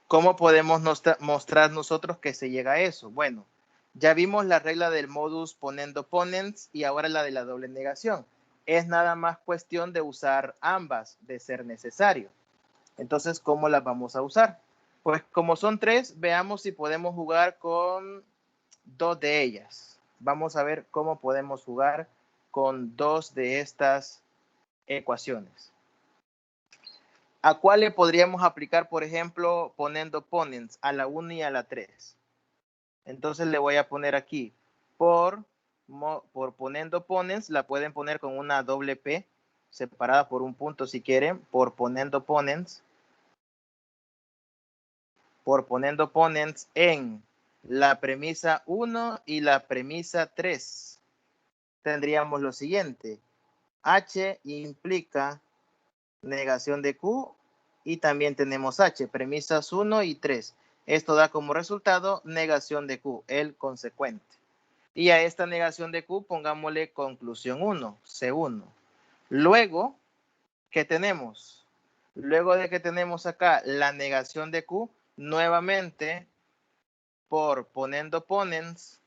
¿Cómo podemos mostrar nosotros que se llega a eso? Bueno, ya vimos la regla del modus ponendo ponens y ahora la de la doble negación. Es nada más cuestión de usar ambas, de ser necesario. Entonces, ¿cómo las vamos a usar? Pues como son 3, veamos si podemos jugar con 2 de ellas. Vamos a ver cómo podemos jugar con 2 de estas ecuaciones. ¿A cuál le podríamos aplicar, por ejemplo, poniendo ponens? A la 1 y a la 3. Entonces le voy a poner aquí, por poniendo ponens, la pueden poner con una doble P, separada por un punto si quieren, por poniendo ponens en la premisa 1 y la premisa 3. Tendríamos lo siguiente, H implica negación de Q y también tenemos H, premisas 1 y 3. Esto da como resultado negación de Q, el consecuente. Y a esta negación de Q pongámosle conclusión 1, C1. Luego, ¿qué tenemos? Luego de que tenemos acá la negación de Q, nuevamente por poniendo ponens,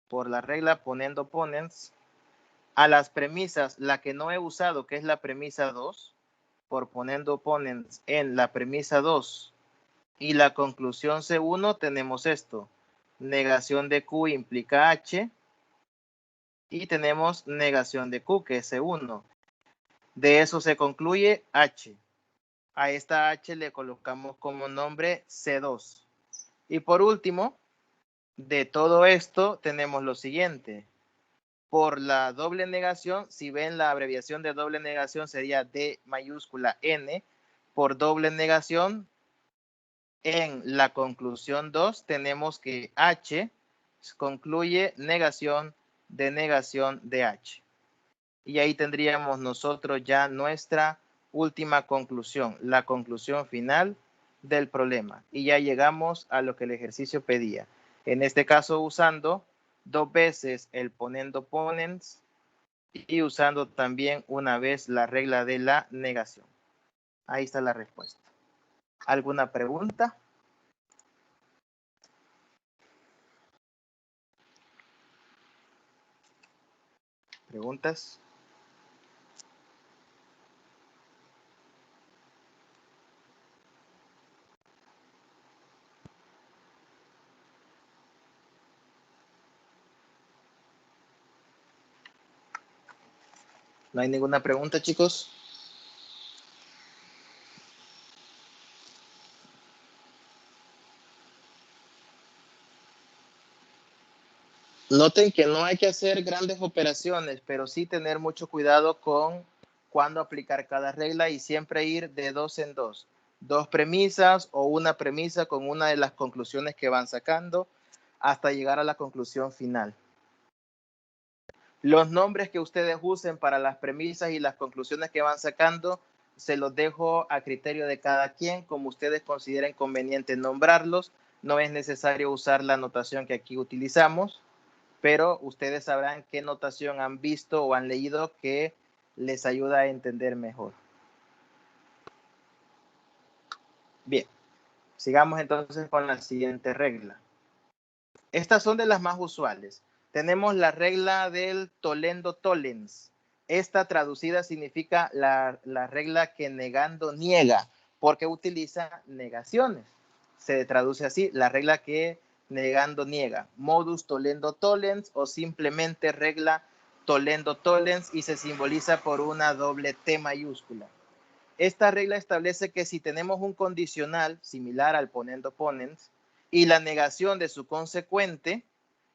por la regla poniendo ponens, a las premisas, la que no he usado, que es la premisa 2, por poniendo ponens en la premisa 2 y la conclusión C1, tenemos esto. Negación de Q implica H y tenemos negación de Q, que es C1. De eso se concluye H. A esta H le colocamos como nombre C2. Y por último, de todo esto tenemos lo siguiente. Por la doble negación, si ven la abreviación de doble negación sería D mayúscula N. Por doble negación, en la conclusión 2 tenemos que H concluye negación de H. Y ahí tendríamos nosotros ya nuestra última conclusión, la conclusión final del problema. Y ya llegamos a lo que el ejercicio pedía. En este caso usando 2 veces el poniendo ponens y usando también una vez la regla de la negación. Ahí está la respuesta. ¿Alguna pregunta? ¿Preguntas? ¿No hay ninguna pregunta, chicos? Noten que no hay que hacer grandes operaciones, pero sí tener mucho cuidado con cuándo aplicar cada regla y siempre ir de 2 en 2. 2 premisas o una premisa con una de las conclusiones que van sacando hasta llegar a la conclusión final. Los nombres que ustedes usen para las premisas y las conclusiones que van sacando, se los dejo a criterio de cada quien, como ustedes consideren conveniente nombrarlos. No es necesario usar la notación que aquí utilizamos, pero ustedes sabrán qué notación han visto o han leído que les ayuda a entender mejor. Bien, sigamos entonces con la siguiente regla. Estas son de las más usuales. Tenemos la regla del tolendo tollens. Esta traducida significa la regla que negando niega. porque utiliza negaciones. Se traduce así, la regla que negando niega, modus tollendo tollens o simplemente regla tollendo tollens y se simboliza por una doble T mayúscula. Esta regla establece que si tenemos un condicional similar al ponendo ponens y la negación de su consecuente,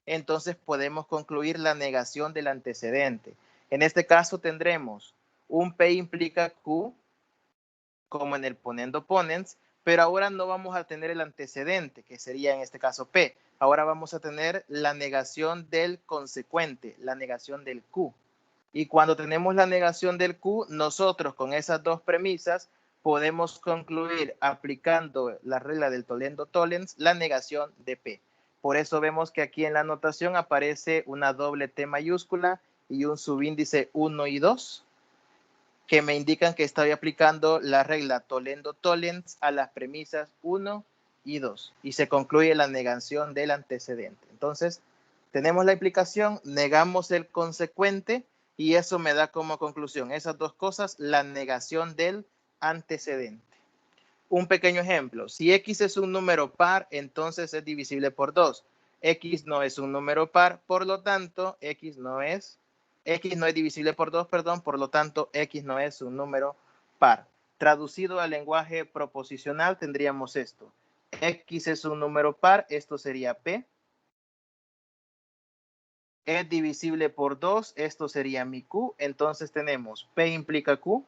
entonces podemos concluir la negación del antecedente. En este caso tendremos un P implica Q, como en el ponendo ponens, pero ahora no vamos a tener el antecedente, que sería en este caso P. Ahora vamos a tener la negación del consecuente, la negación del Q. Y cuando tenemos la negación del Q, nosotros con esas dos premisas podemos concluir aplicando la regla del tollendo tollens la negación de P. Por eso vemos que aquí en la anotación aparece una doble T mayúscula y un subíndice 1 y 2 que me indican que estoy aplicando la regla tollendo tollens a las premisas 1 y 2 y se concluye la negación del antecedente. Entonces, tenemos la aplicación, negamos el consecuente y eso me da como conclusión esas dos cosas, la negación del antecedente. Un pequeño ejemplo, si X es un número par, entonces es divisible por 2. X no es un número par, por lo tanto, X no es divisible por 2, perdón, por lo tanto, X no es un número par. Traducido al lenguaje proposicional tendríamos esto. X es un número par, esto sería P. Es divisible por 2, esto sería mi Q. Entonces tenemos P implica Q.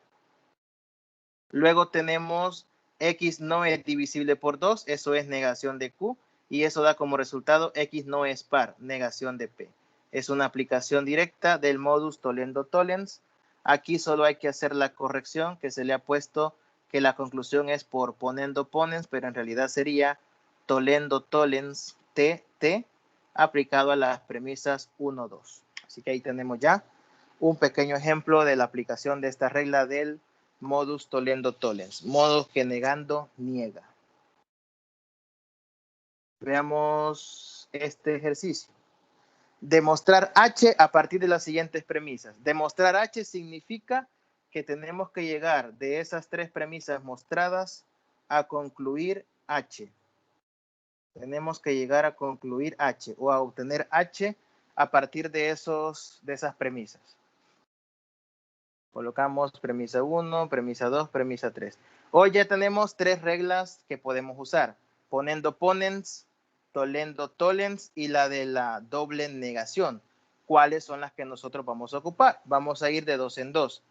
Luego tenemos X no es divisible por 2, eso es negación de Q. Y eso da como resultado X no es par, negación de P. Es una aplicación directa del modus tollendo tollens. Aquí solo hay que hacer la corrección que se le ha puesto que la conclusión es por ponendo ponens, pero en realidad sería tollendo tollens TT aplicado a las premisas 1, 2. Así que ahí tenemos ya un pequeño ejemplo de la aplicación de esta regla del modus tollendo tollens, modus que negando niega. Veamos este ejercicio. Demostrar H a partir de las siguientes premisas. Demostrar H significa que tenemos que llegar de esas tres premisas mostradas a concluir H. Tenemos que llegar a concluir H o a obtener H a partir de esas premisas. Colocamos premisa 1, premisa 2, premisa 3. Hoy ya tenemos tres reglas que podemos usar. Ponendo ponens, tollendo tollens y la de la doble negación. ¿Cuáles son las que nosotros vamos a ocupar? Vamos a ir de dos en dos.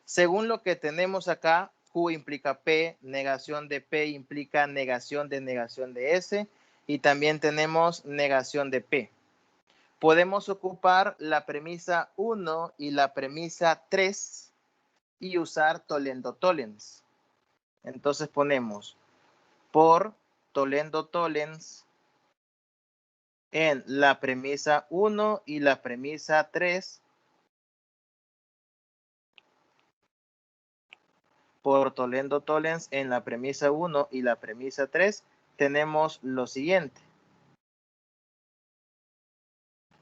Según lo que tenemos acá, Q implica P, negación de P implica negación de S y también tenemos negación de P. Podemos ocupar la premisa 1 y la premisa 3 y usar tollendo tollens. Entonces ponemos por tollendo tollens en la premisa 1 y la premisa 3. Por tollendo tollens en la premisa 1 y la premisa 3 tenemos lo siguiente.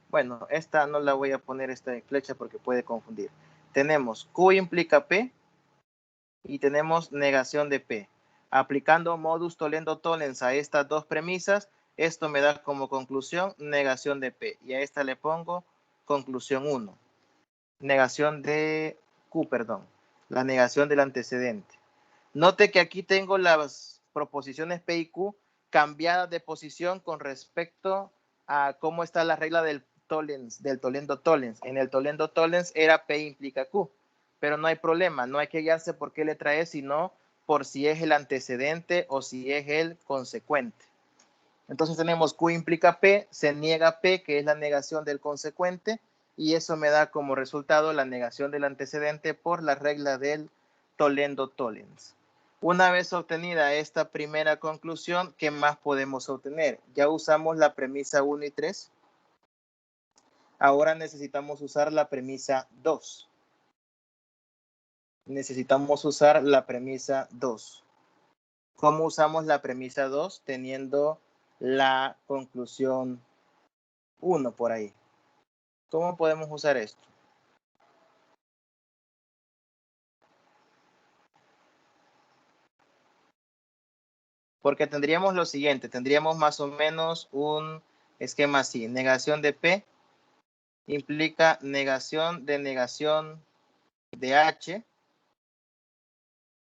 Bueno, esta no la voy a poner esta flecha porque puede confundir. Tenemos Q implica P y tenemos negación de P. Aplicando modus tollendo tollens a estas dos premisas, esto me da como conclusión negación de P. Y a esta le pongo conclusión 1. Negación de Q, perdón. La negación del antecedente. Note que aquí tengo las proposiciones P y Q cambiadas de posición con respecto a cómo está la regla del tollens, del tollendo tollens. En el tollendo tollens era P implica Q, pero no hay problema, no hay que guiarse por qué letra es, sino por si es el antecedente o si es el consecuente. Entonces tenemos Q implica P, se niega P, que es la negación del consecuente, y eso me da como resultado la negación del antecedente por la regla del tollendo tollens. Una vez obtenida esta primera conclusión, ¿qué más podemos obtener? Ya usamos la premisa 1 y 3. Ahora necesitamos usar la premisa 2. Necesitamos usar la premisa 2. ¿Cómo usamos la premisa 2? Teniendo la conclusión 1 por ahí. ¿Cómo podemos usar esto? Porque tendríamos lo siguiente, tendríamos más o menos un esquema así. Negación de P implica negación de H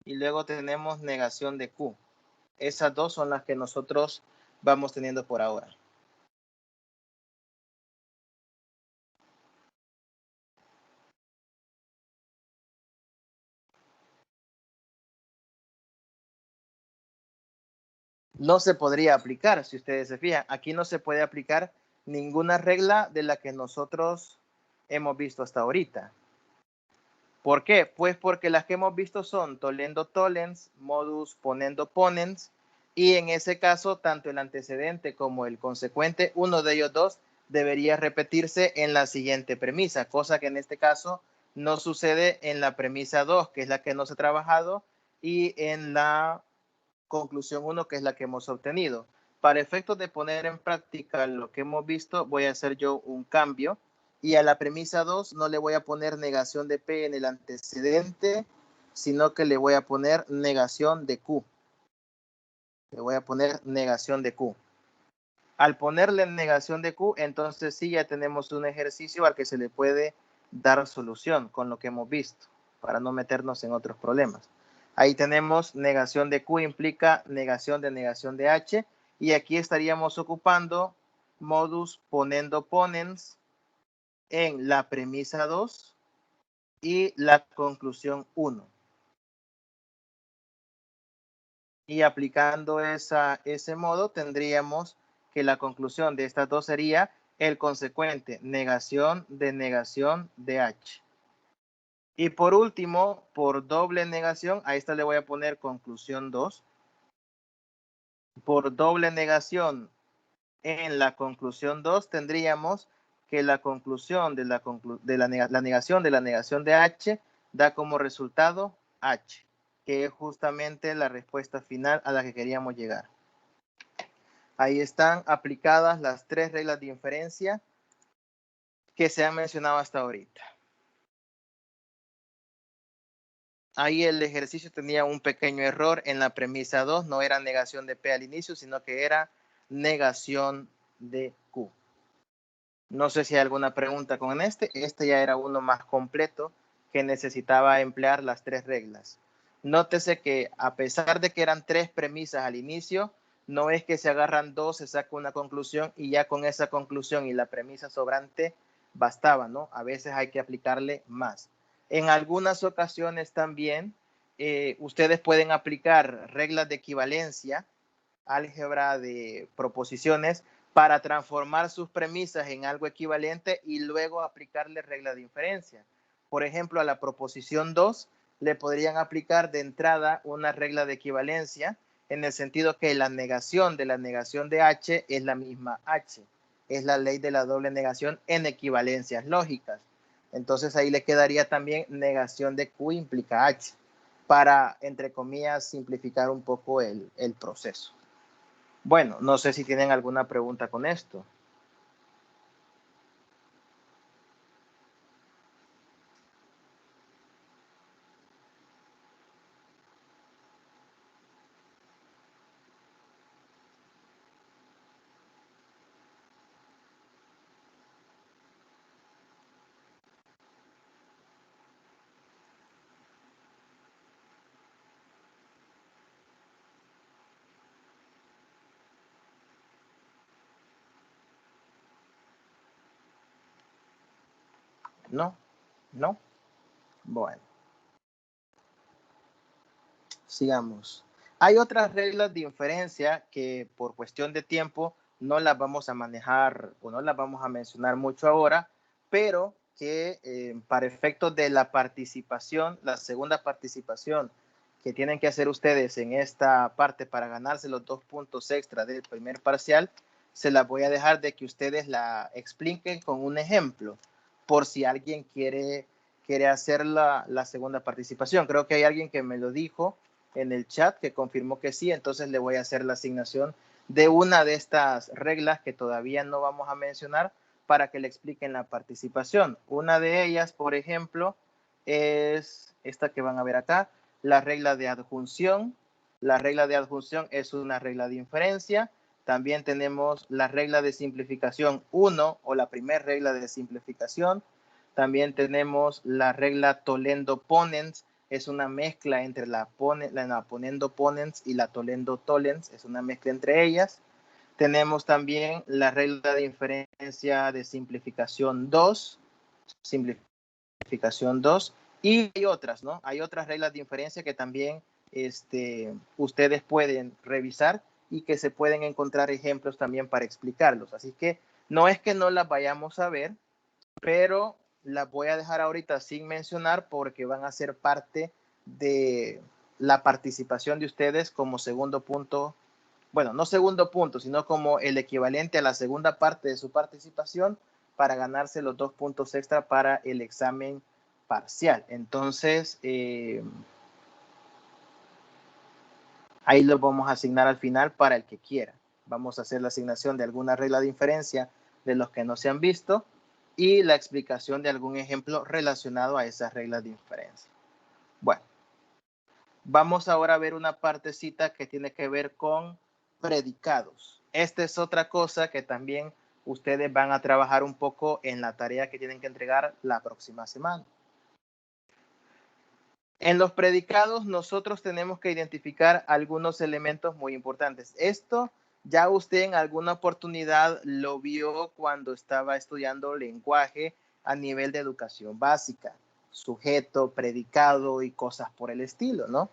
y luego tenemos negación de Q. Esas dos son las que nosotros vamos teniendo por ahora. No se podría aplicar, si ustedes se fijan. Aquí no se puede aplicar ninguna regla de la que nosotros hemos visto hasta ahorita. ¿Por qué? Pues porque las que hemos visto son tollendo tollens, modus ponendo ponens, y en ese caso, tanto el antecedente como el consecuente, uno de ellos dos debería repetirse en la siguiente premisa, cosa que en este caso no sucede en la premisa 2, que es la que no se ha trabajado, y en la conclusión 1, que es la que hemos obtenido. Para efectos de poner en práctica lo que hemos visto, voy a hacer yo un cambio y a la premisa 2 no le voy a poner negación de P en el antecedente, sino que le voy a poner negación de Q. Le voy a poner negación de Q. Al ponerle negación de Q, entonces sí ya tenemos un ejercicio al que se le puede dar solución con lo que hemos visto, para no meternos en otros problemas. Ahí tenemos negación de Q implica negación de H, y aquí estaríamos ocupando modus ponendo ponens en la premisa 2 y la conclusión 1. Y aplicando ese modo, tendríamos que la conclusión de estas dos sería el consecuente negación de H. Y por último, por doble negación, a esta le voy a poner conclusión 2. Por doble negación en la conclusión 2 tendríamos que la conclusión de la negación de H da como resultado H, que es justamente la respuesta final a la que queríamos llegar. Ahí están aplicadas las tres reglas de inferencia que se han mencionado hasta ahorita. Ahí el ejercicio tenía un pequeño error en la premisa 2, no era negación de P al inicio, sino que era negación de Q. No sé si hay alguna pregunta con este. Este ya era uno más completo que necesitaba emplear las tres reglas. Nótese que a pesar de que eran tres premisas al inicio, no es que se agarran dos, se saca una conclusión y ya con esa conclusión y la premisa sobrante bastaba, ¿no? A veces hay que aplicarle más. En algunas ocasiones también ustedes pueden aplicar reglas de equivalencia, álgebra de proposiciones, para transformar sus premisas en algo equivalente y luego aplicarle regla de inferencia. Por ejemplo, a la proposición 2 le podrían aplicar de entrada una regla de equivalencia en el sentido que la negación de H es la misma H. Es la ley de la doble negación en equivalencias lógicas. Entonces ahí le quedaría también negación de Q implica H para, entre comillas, simplificar un poco el proceso. Bueno, no sé si tienen alguna pregunta con esto. ¿No? ¿No? Bueno, sigamos. Hay otras reglas de inferencia que por cuestión de tiempo no las vamos a manejar o no las vamos a mencionar mucho ahora, pero que para efectos de la participación, la segunda participación que tienen que hacer ustedes en esta parte para ganarse los 2 puntos extra del primer parcial, se las voy a dejar de que ustedes la expliquen con un ejemplo, por si alguien quiere hacer la segunda participación. Creo que hay alguien que me lo dijo en el chat que confirmó que sí, entonces le voy a hacer la asignación de una de estas reglas que todavía no vamos a mencionar para que le expliquen la participación. Una de ellas, por ejemplo, es esta que van a ver acá, la regla de adjunción, La regla de adjunción es una regla de inferencia. También tenemos la regla de simplificación 1 o la primera regla de simplificación. También tenemos la regla Toledo-Ponens. Es una mezcla entre la Ponendo-Ponens y la Toledo-Tollens. Es una mezcla entre ellas. Tenemos también la regla de inferencia de simplificación 2. Y hay otras, ¿no? Hay otras reglas de inferencia que también ustedes pueden revisar y que se pueden encontrar ejemplos también para explicarlos. Así que no es que no las vayamos a ver, pero las voy a dejar ahorita sin mencionar porque van a ser parte de la participación de ustedes como segundo punto. Bueno, no segundo punto, sino como el equivalente a la segunda parte de su participación para ganarse los 2 puntos extra para el examen parcial. Entonces, ahí los vamos a asignar al final para el que quiera. Vamos a hacer la asignación de alguna regla de inferencia de los que no se han visto y la explicación de algún ejemplo relacionado a esas reglas de inferencia. Bueno, vamos ahora a ver una partecita que tiene que ver con predicados. Esta es otra cosa que también ustedes van a trabajar un poco en la tarea que tienen que entregar la próxima semana. En los predicados nosotros tenemos que identificar algunos elementos muy importantes. Esto ya usted en alguna oportunidad lo vio cuando estaba estudiando lenguaje a nivel de educación básica, sujeto, predicado y cosas por el estilo, ¿no?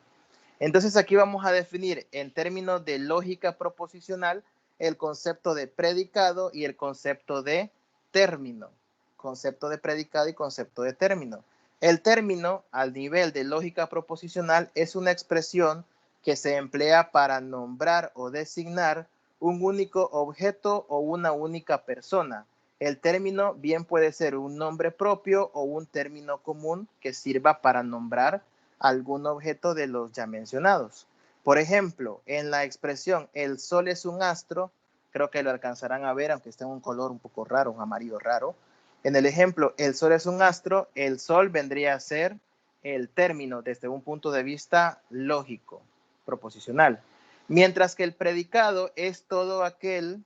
Entonces aquí vamos a definir en términos de lógica proposicional el concepto de predicado y el concepto de término. Concepto de predicado y concepto de término. El término, al nivel de lógica proposicional, es una expresión que se emplea para nombrar o designar un único objeto o una única persona. El término bien puede ser un nombre propio o un término común que sirva para nombrar algún objeto de los ya mencionados. Por ejemplo, en la expresión el sol es un astro, creo que lo alcanzarán a ver, aunque esté en un color un poco raro, un amarillo raro. En el ejemplo, el sol es un astro, el sol vendría a ser el término desde un punto de vista lógico, proposicional. Mientras que el predicado es todo aquel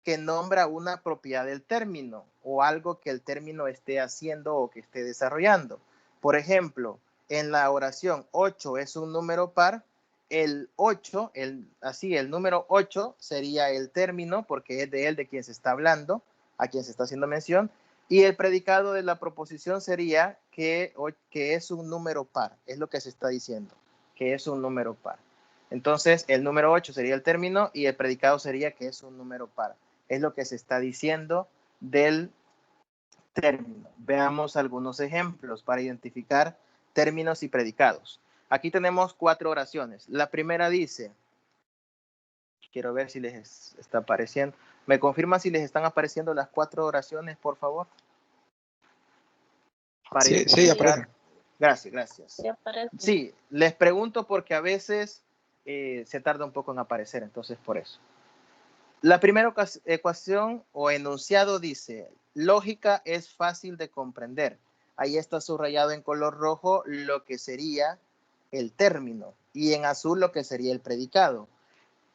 que nombra una propiedad del término o algo que el término esté haciendo o que esté desarrollando. Por ejemplo, en la oración 8 es un número par, el 8, el número 8 sería el término porque es de él de quien se está hablando, a quien se está haciendo mención, y el predicado de la proposición sería que es un número par, es lo que se está diciendo, que es un número par. Entonces, el número 8 sería el término y el predicado sería que es un número par. Es lo que se está diciendo del término. Veamos algunos ejemplos para identificar términos y predicados. Aquí tenemos 4 oraciones. La primera dice, quiero ver si les está apareciendo. ¿Me confirman si les están apareciendo las 4 oraciones, por favor? Para sí, sí, aparece. Gracias. Sí, aparece. Sí, les pregunto porque a veces se tarda un poco en aparecer, entonces por eso. La primera ecuación o enunciado dice, lógica es fácil de comprender. Ahí está subrayado en color rojo lo que sería el término y en azul lo que sería el predicado.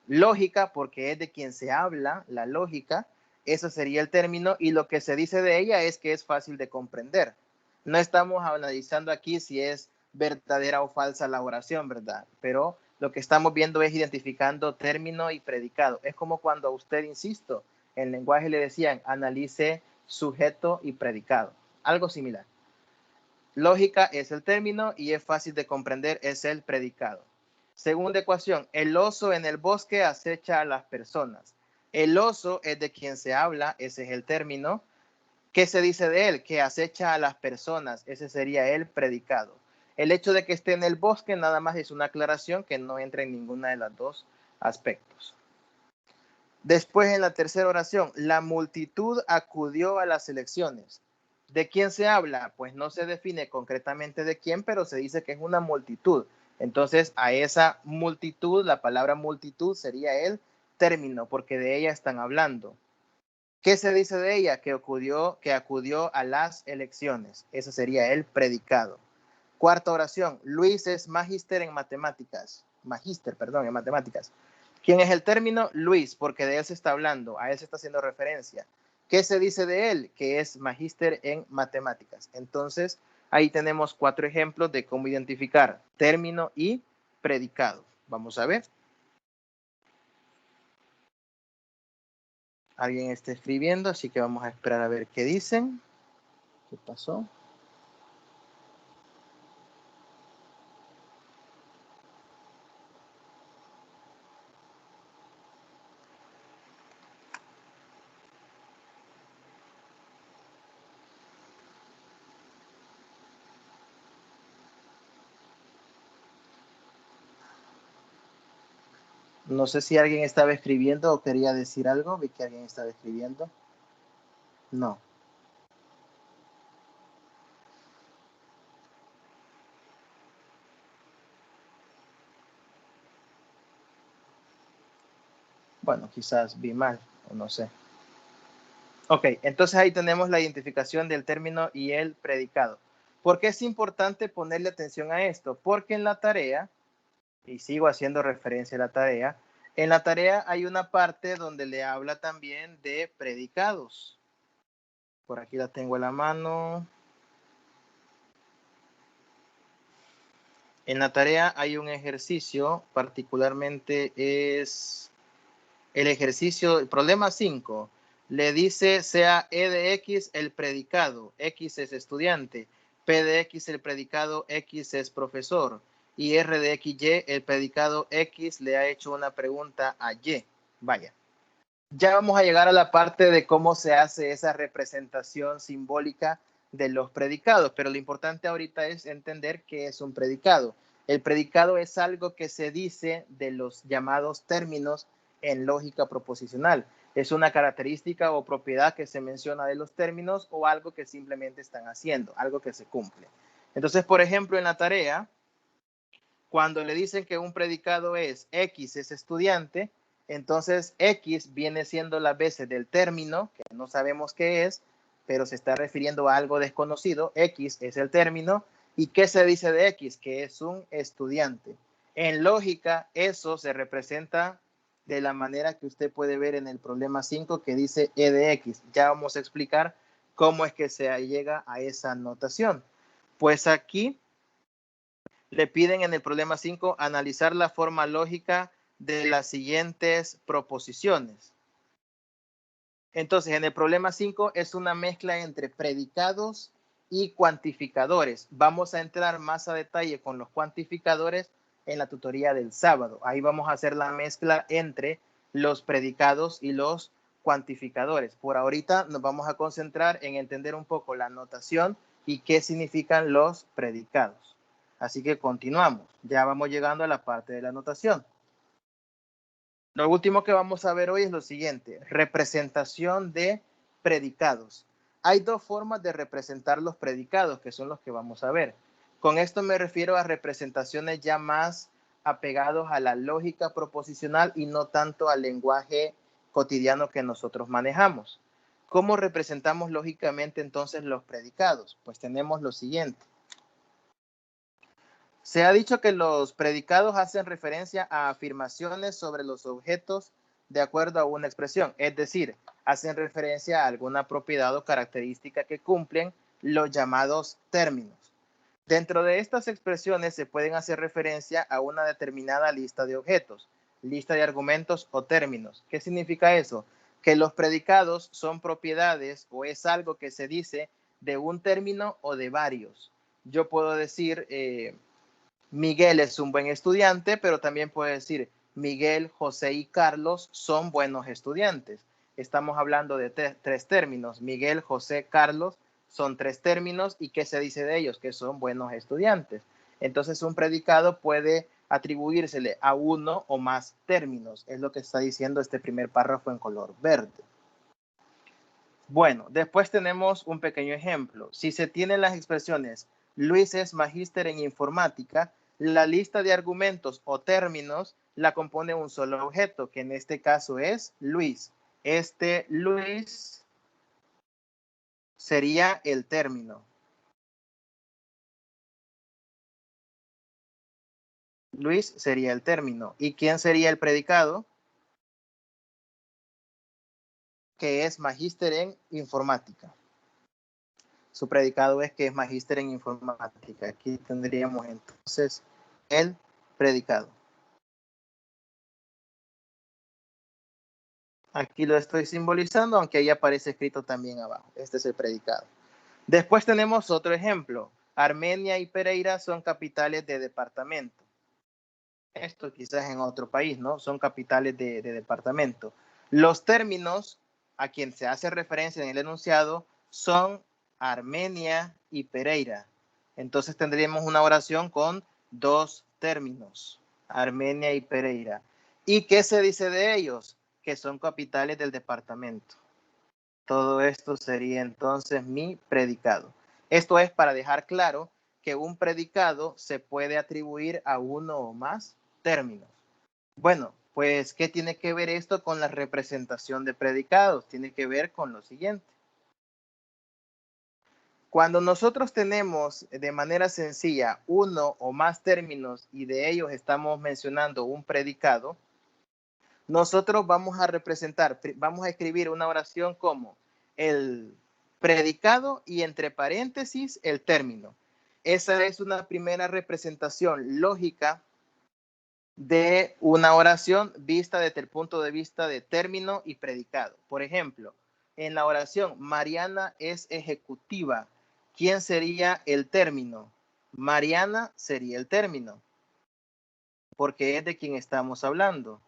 Lógica, porque es de quien se habla, la lógica, eso sería el término y lo que se dice de ella es que es fácil de comprender. No estamos analizando aquí si es verdadera o falsa la oración, ¿verdad? Pero lo que estamos viendo es identificando término y predicado. Es como cuando a usted, insisto, en lenguaje le decían analice sujeto y predicado. Algo similar. Lógica es el término y es fácil de comprender es el predicado. Segunda ecuación, el oso en el bosque acecha a las personas. El oso es de quien se habla, ese es el término. ¿Qué se dice de él? Que acecha a las personas, ese sería el predicado. El hecho de que esté en el bosque nada más es una aclaración que no entra en ninguna de los dos aspectos. Después en la tercera oración, la multitud acudió a las elecciones. ¿De quién se habla? Pues no se define concretamente de quién, pero se dice que es una multitud. Entonces a esa multitud, la palabra multitud sería el término, porque de ella están hablando. ¿Qué se dice de ella? Que acudió a las elecciones. Ese sería el predicado. Cuarta oración. Luis es magíster en matemáticas. magíster, perdón, en matemáticas. ¿Quién es el término? Luis, porque de él se está hablando, a él se está haciendo referencia. ¿Qué se dice de él? Que es magíster en matemáticas. Entonces, ahí tenemos 4 ejemplos de cómo identificar término y predicado. Vamos a ver. Alguien está escribiendo, así que vamos a esperar a ver qué dicen. ¿Qué pasó? No sé si alguien estaba escribiendo o quería decir algo. Vi que alguien estaba escribiendo. No. Bueno, quizás vi mal, o no sé. Ok, entonces ahí tenemos la identificación del término y el predicado. ¿Por qué es importante ponerle atención a esto? Porque en la tarea, y sigo haciendo referencia a la tarea, en la tarea hay una parte donde le habla también de predicados. Por aquí la tengo a la mano. En la tarea hay un ejercicio, particularmente es el ejercicio, el problema 5. Le dice sea E de X el predicado, X es estudiante, P de X el predicado, X es profesor, y R de XY el predicado X le ha hecho una pregunta a Y. Vaya. Ya vamos a llegar a la parte de cómo se hace esa representación simbólica de los predicados, pero lo importante ahorita es entender qué es un predicado. El predicado es algo que se dice de los llamados términos en lógica proposicional. Es una característica o propiedad que se menciona de los términos o algo que simplemente están haciendo, algo que se cumple. Entonces, por ejemplo, en la tarea, cuando le dicen que un predicado es X es estudiante, entonces X viene siendo las veces del término, que no sabemos qué es, pero se está refiriendo a algo desconocido. X es el término. ¿Y qué se dice de X? Que es un estudiante. En lógica, eso se representa de la manera que usted puede ver en el problema 5 que dice E de X. Ya vamos a explicar cómo es que se llega a esa notación. Pues aquí le piden en el problema 5 analizar la forma lógica de las siguientes proposiciones. Entonces, en el problema 5 es una mezcla entre predicados y cuantificadores. Vamos a entrar más a detalle con los cuantificadores en la tutoría del sábado. Ahí vamos a hacer la mezcla entre los predicados y los cuantificadores. Por ahorita nos vamos a concentrar en entender un poco la notación y qué significan los predicados. Así que continuamos. Ya vamos llegando a la parte de la notación. Lo último que vamos a ver hoy es lo siguiente, representación de predicados. Hay 2 formas de representar los predicados, que son los que vamos a ver. Con esto me refiero a representaciones ya más apegados a la lógica proposicional y no tanto al lenguaje cotidiano que nosotros manejamos. ¿Cómo representamos lógicamente entonces los predicados? Pues tenemos lo siguiente. Se ha dicho que los predicados hacen referencia a afirmaciones sobre los objetos de acuerdo a una expresión, es decir, hacen referencia a alguna propiedad o característica que cumplen los llamados términos. Dentro de estas expresiones se pueden hacer referencia a una determinada lista de objetos, lista de argumentos o términos. ¿Qué significa eso? Que los predicados son propiedades o es algo que se dice de un término o de varios. Yo puedo decir... Miguel es un buen estudiante, pero también puede decir Miguel, José y Carlos son buenos estudiantes. Estamos hablando de 3 términos. Miguel, José, Carlos son 3 términos. ¿Y qué se dice de ellos? Que son buenos estudiantes. Entonces un predicado puede atribuírsele a uno o más términos. Es lo que está diciendo este primer párrafo en color verde. Bueno, después tenemos un pequeño ejemplo. Si se tienen las expresiones Luis es magíster en informática, la lista de argumentos o términos la compone un solo objeto, que en este caso es Luis. Este Luis sería el término. Luis sería el término. ¿Y quién sería el predicado? Que es magíster en informática. Su predicado es que es magíster en informática. Aquí tendríamos entonces el predicado. Aquí lo estoy simbolizando, aunque ahí aparece escrito también abajo. Este es el predicado. Después tenemos otro ejemplo. Armenia y Pereira son capitales de departamento. Esto quizás en otro país, ¿no? Son capitales de departamento. Los términos a quien se hace referencia en el enunciado son Armenia y Pereira. Entonces tendríamos una oración con dos términos, Armenia y Pereira. ¿Y qué se dice de ellos? Que son capitales del departamento. Todo esto sería entonces mi predicado. Esto es para dejar claro que un predicado se puede atribuir a uno o más términos. Bueno, pues, ¿qué tiene que ver esto con la representación de predicados? Tiene que ver con lo siguiente. Cuando nosotros tenemos de manera sencilla uno o más términos y de ellos estamos mencionando un predicado, nosotros vamos a representar, vamos a escribir una oración como el predicado y entre paréntesis el término. Esa es una primera representación lógica de una oración vista desde el punto de vista de término y predicado. Por ejemplo, en la oración, Mariana es ejecutiva. ¿Quién sería el término? Mariana sería el término, porque es de quien estamos hablando.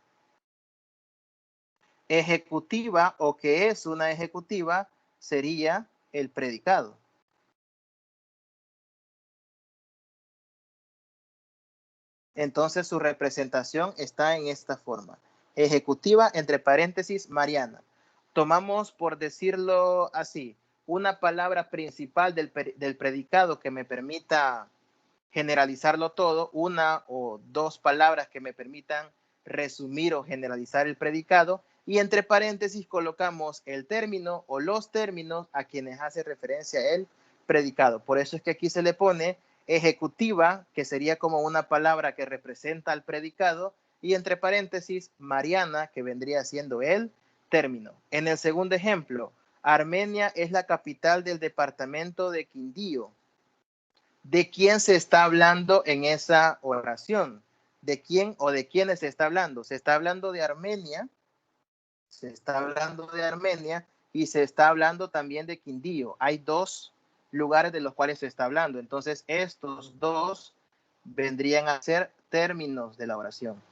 Ejecutiva o que es una ejecutiva sería el predicado. Entonces su representación está en esta forma. Ejecutiva entre paréntesis Mariana. Tomamos, por decirlo así, una palabra principal del predicado que me permita generalizarlo todo, una o dos palabras que me permitan resumir o generalizar el predicado, y entre paréntesis colocamos el término o los términos a quienes hace referencia el predicado. Por eso es que aquí se le pone ejecutiva, que sería como una palabra que representa al predicado, y entre paréntesis Mariana, que vendría siendo el término. En el segundo ejemplo, Armenia es la capital del departamento de Quindío. ¿De quién se está hablando en esa oración? ¿De quién o de quiénes se está hablando? Se está hablando de Armenia, se está hablando de Armenia y se está hablando también de Quindío. Hay dos lugares de los cuales se está hablando. Entonces, estos dos vendrían a ser términos de la oración.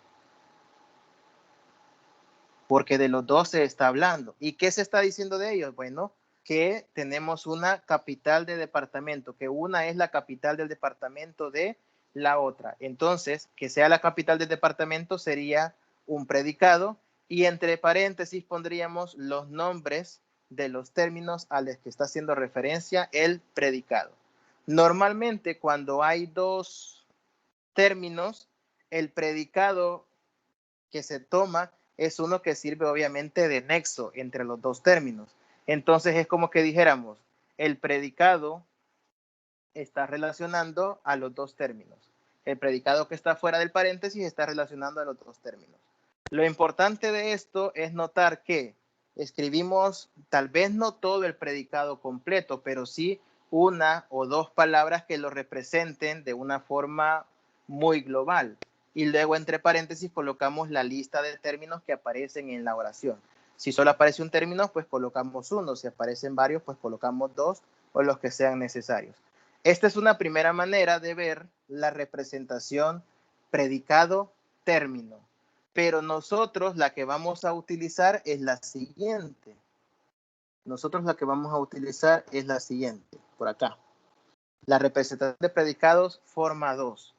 Porque de los dos se está hablando. ¿Y qué se está diciendo de ellos? Bueno, que tenemos una capital de departamento, que una es la capital del departamento de la otra. Entonces, que sea la capital del departamento sería un predicado y entre paréntesis pondríamos los nombres de los términos a los que está haciendo referencia el predicado. Normalmente, cuando hay dos términos, el predicado que se toma es uno que sirve obviamente de nexo entre los dos términos. Entonces es como que dijéramos, el predicado está relacionando a los dos términos. El predicado que está fuera del paréntesis está relacionando a los dos términos. Lo importante de esto es notar que escribimos tal vez no todo el predicado completo, pero sí una o dos palabras que lo representen de una forma muy global. Y luego entre paréntesis colocamos la lista de términos que aparecen en la oración. Si solo aparece un término, pues colocamos uno. Si aparecen varios, pues colocamos dos o los que sean necesarios. Esta es una primera manera de ver la representación predicado-término. Pero nosotros la que vamos a utilizar es la siguiente. Nosotros la que vamos a utilizar es la siguiente, por acá. La representación de predicados forma 2.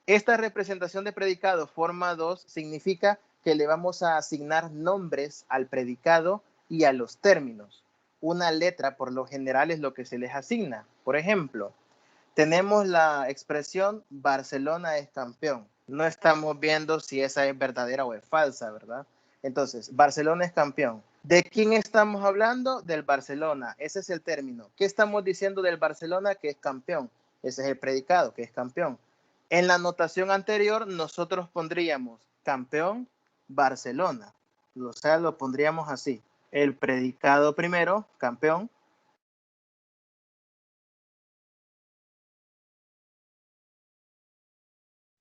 Esta representación de predicado forma 2 significa que le vamos a asignar nombres al predicado y a los términos. Una letra por lo general es lo que se les asigna. Por ejemplo, tenemos la expresión Barcelona es campeón. No estamos viendo si esa es verdadera o es falsa, ¿verdad? Entonces, Barcelona es campeón. ¿De quién estamos hablando? Del Barcelona. Ese es el término. ¿Qué estamos diciendo del Barcelona? Que es campeón. Ese es el predicado, que es campeón. En la anotación anterior nosotros pondríamos campeón Barcelona. O sea, lo pondríamos así. El predicado primero, campeón.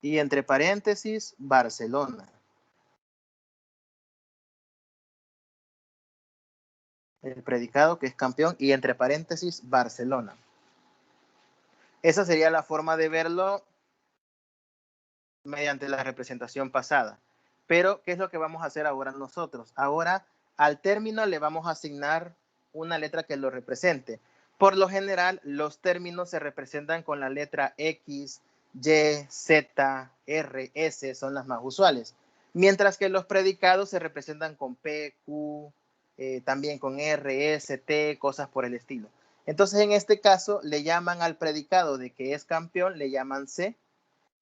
Y entre paréntesis, Barcelona. El predicado que es campeón y entre paréntesis, Barcelona. Esa sería la forma de verlo mediante la representación pasada. Pero, ¿qué es lo que vamos a hacer ahora nosotros? Ahora, al término le vamos a asignar una letra que lo represente. Por lo general, los términos se representan con la letra X, Y, Z, R, S, son las más usuales. Mientras que los predicados se representan con P, Q, también con R, S, T, cosas por el estilo. Entonces, en este caso, le llaman al predicado de que es campeón, le llaman C,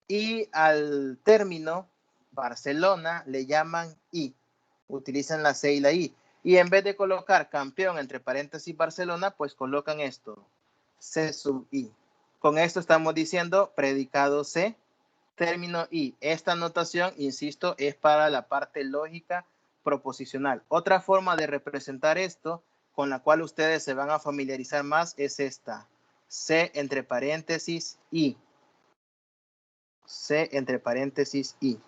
y al término Barcelona le llaman I. Utilizan la C y la I. Y en vez de colocar campeón entre paréntesis Barcelona, pues colocan esto, C sub I. Con esto estamos diciendo predicado C, término I. Esta notación, insisto, es para la parte lógica proposicional. Otra forma de representar esto, con la cual ustedes se van a familiarizar más, es esta, C entre paréntesis I. C entre paréntesis I.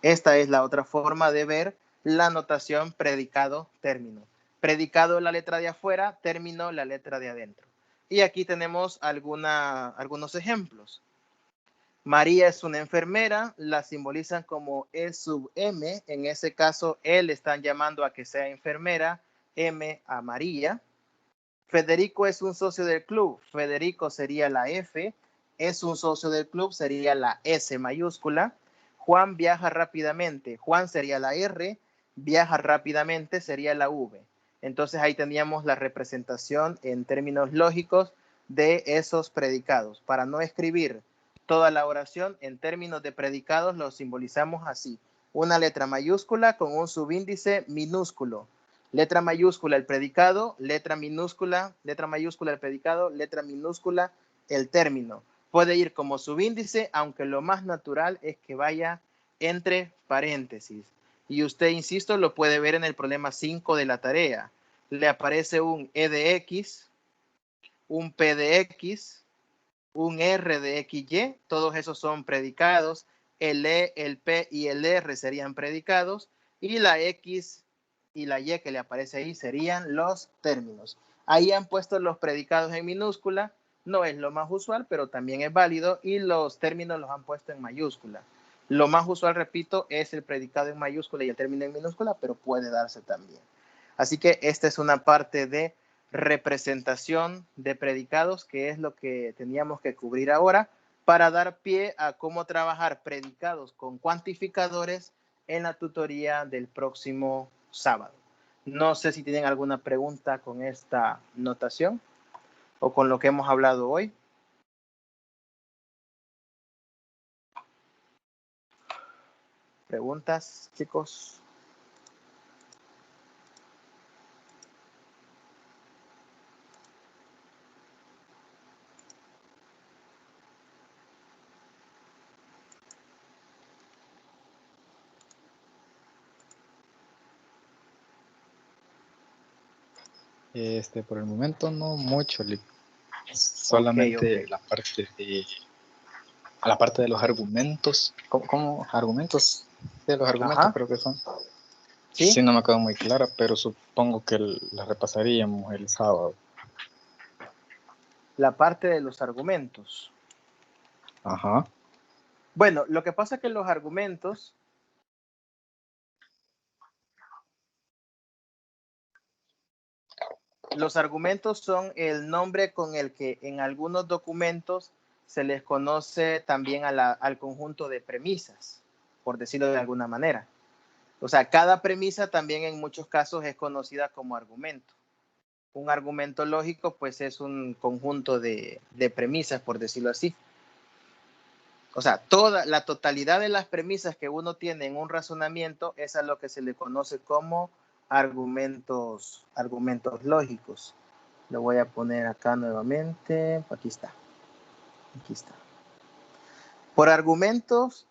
Esta es la otra forma de ver la notación predicado término. Predicado la letra de afuera, término la letra de adentro. Y aquí tenemos algunos ejemplos. María es una enfermera, la simbolizan como E sub M. En ese caso, E le están llamando a que sea enfermera, M a María. Federico es un socio del club, Federico sería la F, es un socio del club, sería la S mayúscula. Juan viaja rápidamente, Juan sería la R, viaja rápidamente sería la V. Entonces ahí teníamos la representación en términos lógicos de esos predicados. Para no escribir toda la oración en términos de predicados, lo simbolizamos así. Una letra mayúscula con un subíndice minúsculo. Letra mayúscula el predicado, letra mayúscula el predicado, letra minúscula el término. Puede ir como subíndice, aunque lo más natural es que vaya entre paréntesis. Y usted, insisto, lo puede ver en el problema 5 de la tarea. Le aparece un E de X, un P de X, un R de XY, todos esos son predicados. El E, el P y el R serían predicados. Y la X y la Y que le aparece ahí serían los términos. Ahí han puesto los predicados en minúscula, no es lo más usual, pero también es válido, y los términos los han puesto en mayúscula. Lo más usual, repito, es el predicado en mayúscula y el término en minúscula, pero puede darse también. Así que esta es una parte de representación de predicados, que es lo que teníamos que cubrir ahora, para dar pie a cómo trabajar predicados con cuantificadores en la tutoría del próximo sábado. No sé si tienen alguna pregunta con esta notación o con lo que hemos hablado hoy. ¿Preguntas, chicos? Por el momento no mucho, solamente Ok. la parte de los argumentos, ¿cómo? Argumentos de los argumentos. Ajá. Creo que son. ¿Sí? Sí, no me quedó muy clara, pero supongo que la repasaríamos el sábado. La parte de los argumentos. Ajá. Bueno, lo que pasa es que los argumentos son el nombre con el que en algunos documentos se les conoce también al conjunto de premisas, por decirlo de alguna manera. O sea, cada premisa también en muchos casos es conocida como argumento. Un argumento lógico, pues, es un conjunto de premisas, por decirlo así. O sea, toda la totalidad de las premisas que uno tiene en un razonamiento es a lo que se le conoce como argumentos lógicos. Lo voy a poner acá nuevamente. Aquí está. Por argumentos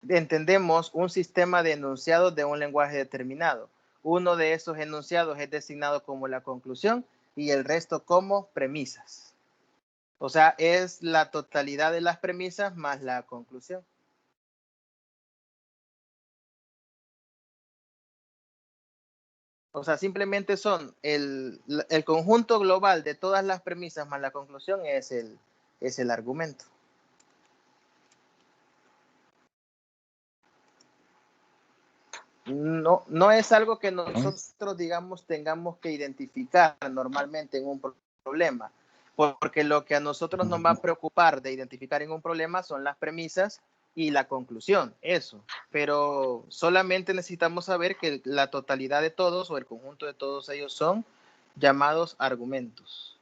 entendemos un sistema de enunciados de un lenguaje determinado. Uno de esos enunciados es designado como la conclusión y el resto como premisas. O sea, es la totalidad de las premisas más la conclusión. O sea, simplemente son el conjunto global de todas las premisas más la conclusión es el argumento. No es algo que nosotros, digamos, tengamos que identificar normalmente en un problema, porque lo que a nosotros nos va a preocupar de identificar en un problema son las premisas y la conclusión, eso. Pero solamente necesitamos saber que la totalidad de todos o el conjunto de todos ellos son llamados argumentos.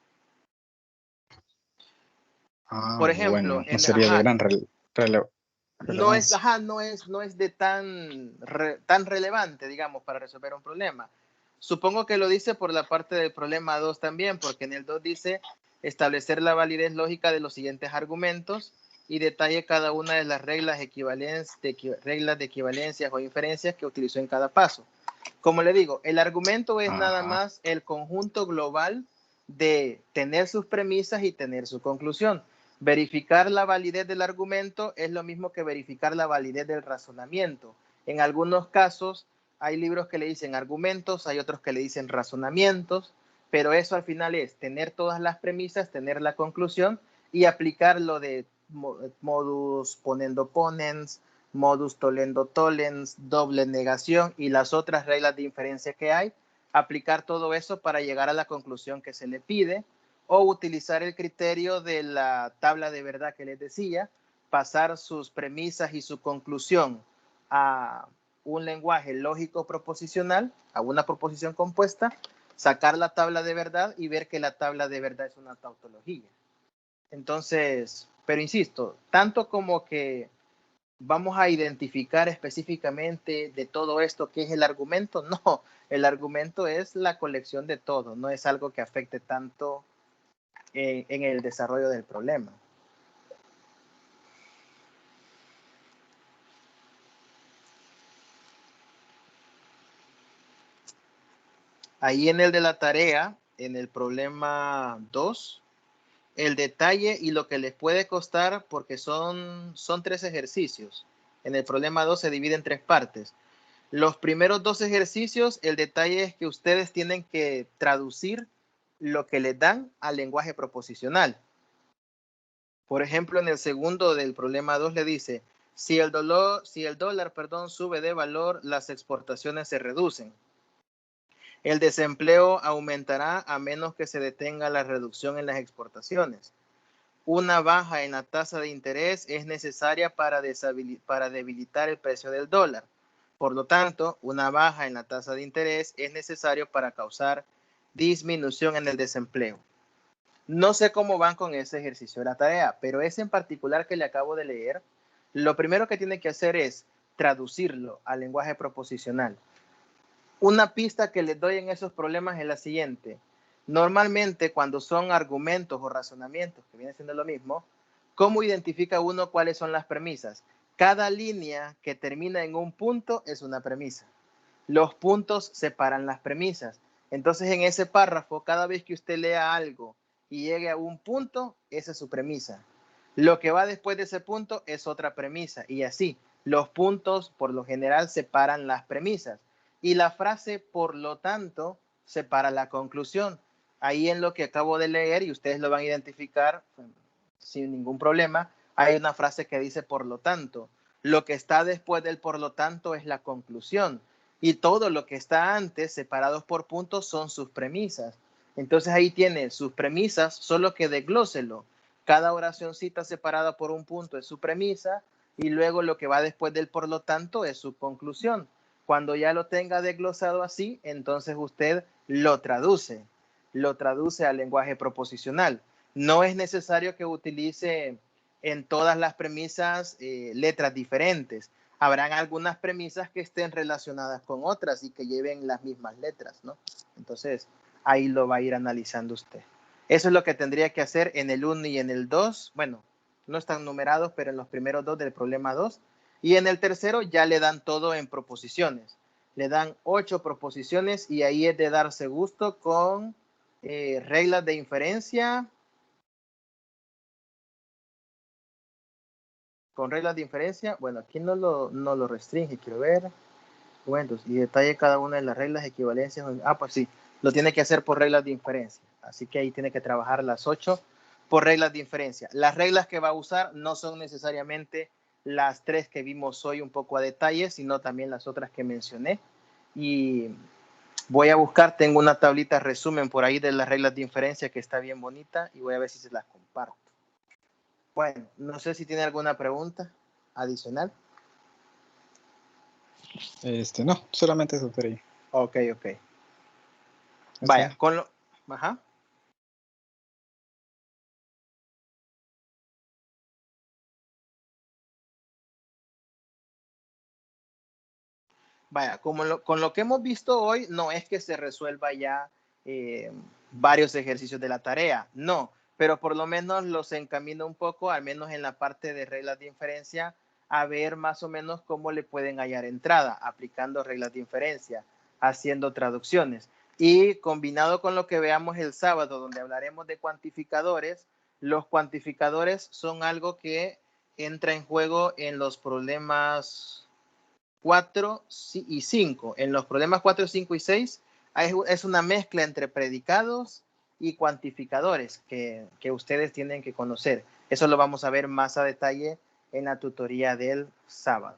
Por ejemplo, bueno, no sería de gran relevancia. no es de tan relevante, digamos, para resolver un problema. Supongo que lo dice por la parte del problema 2 también, porque en el 2 dice establecer la validez lógica de los siguientes argumentos y detalle cada una de las reglas de equivalencias o inferencias que utilizó en cada paso. Como le digo, el argumento es nada más el conjunto global de tener sus premisas y tener su conclusión. Verificar la validez del argumento es lo mismo que verificar la validez del razonamiento. En algunos casos hay libros que le dicen argumentos, hay otros que le dicen razonamientos, pero eso al final es tener todas las premisas, tener la conclusión y aplicar lo de modus ponendo ponens, modus tollendo tollens, doble negación y las otras reglas de inferencia que hay, aplicar todo eso para llegar a la conclusión que se le pide, o utilizar el criterio de la tabla de verdad que les decía, pasar sus premisas y su conclusión a un lenguaje lógico proposicional, a una proposición compuesta, sacar la tabla de verdad y ver que la tabla de verdad es una tautología. Entonces, pero insisto, tanto como que vamos a identificar específicamente de todo esto qué es el argumento, no, el argumento es la colección de todo, no es algo que afecte tanto en el desarrollo del problema. Ahí en el de la tarea, en el problema 2, el detalle y lo que les puede costar, porque son 3 ejercicios. En el problema 2 se divide en 3 partes. Los primeros 2 ejercicios, el detalle es que ustedes tienen que traducir lo que les dan al lenguaje proposicional. Por ejemplo, en el segundo del problema 2 le dice, si el dólar, sube de valor, las exportaciones se reducen. El desempleo aumentará a menos que se detenga la reducción en las exportaciones. Una baja en la tasa de interés es necesaria para debilitar el precio del dólar. Por lo tanto, una baja en la tasa de interés es necesario para causar disminución en el desempleo. No sé cómo van con ese ejercicio de la tarea, pero ese en particular que le acabo de leer, lo primero que tiene que hacer es traducirlo al lenguaje proposicional. Una pista que les doy en esos problemas es la siguiente. Normalmente cuando son argumentos o razonamientos, que viene siendo lo mismo, ¿cómo identifica uno cuáles son las premisas? Cada línea que termina en un punto es una premisa. Los puntos separan las premisas. Entonces en ese párrafo, cada vez que usted lea algo y llegue a un punto, esa es su premisa. Lo que va después de ese punto es otra premisa y así. Los puntos por lo general separan las premisas. Y la frase, por lo tanto, separa la conclusión. Ahí en lo que acabo de leer, y ustedes lo van a identificar sin ningún problema, hay una frase que dice por lo tanto. Lo que está después del por lo tanto es la conclusión. Y todo lo que está antes, separados por puntos, son sus premisas. Entonces ahí tiene sus premisas, solo que desglóselo. Cada oracióncita separada por un punto es su premisa y luego lo que va después del por lo tanto es su conclusión. Cuando ya lo tenga desglosado así, entonces usted lo traduce al lenguaje proposicional. No es necesario que utilice en todas las premisas letras diferentes. Habrán algunas premisas que estén relacionadas con otras y que lleven las mismas letras, ¿no? Entonces, ahí lo va a ir analizando usted. Eso es lo que tendría que hacer en el 1 y en el 2. Bueno, no están numerados, pero en los primeros dos del problema 2. Y en el tercero ya le dan todo en proposiciones. Le dan 8 proposiciones y ahí es de darse gusto con reglas de inferencia. Con reglas de inferencia, bueno, aquí no lo restringe, quiero ver. Bueno, y detalle cada una de las reglas, equivalencias. Pues sí, lo tiene que hacer por reglas de inferencia. Así que ahí tiene que trabajar las 8 por reglas de inferencia. Las reglas que va a usar no son necesariamente las 3 que vimos hoy un poco a detalle, sino también las otras que mencioné. Y voy a buscar, tengo una tablita resumen por ahí de las reglas de inferencia que está bien bonita y voy a ver si se las comparto. Bueno, no sé si tiene alguna pregunta adicional. No, solamente eso sería. Ok. Vaya, con lo... Ajá. Vaya, con lo que hemos visto hoy, no es que se resuelva ya varios ejercicios de la tarea, no, pero por lo menos los encamino un poco, al menos en la parte de reglas de inferencia, a ver más o menos cómo le pueden hallar entrada, aplicando reglas de inferencia, haciendo traducciones. Y combinado con lo que veamos el sábado, donde hablaremos de cuantificadores, los cuantificadores son algo que entra en juego en los problemas 4 y 5. En los problemas 4, 5 y 6 es una mezcla entre predicados y cuantificadores que ustedes tienen que conocer. Eso lo vamos a ver más a detalle en la tutoría del sábado.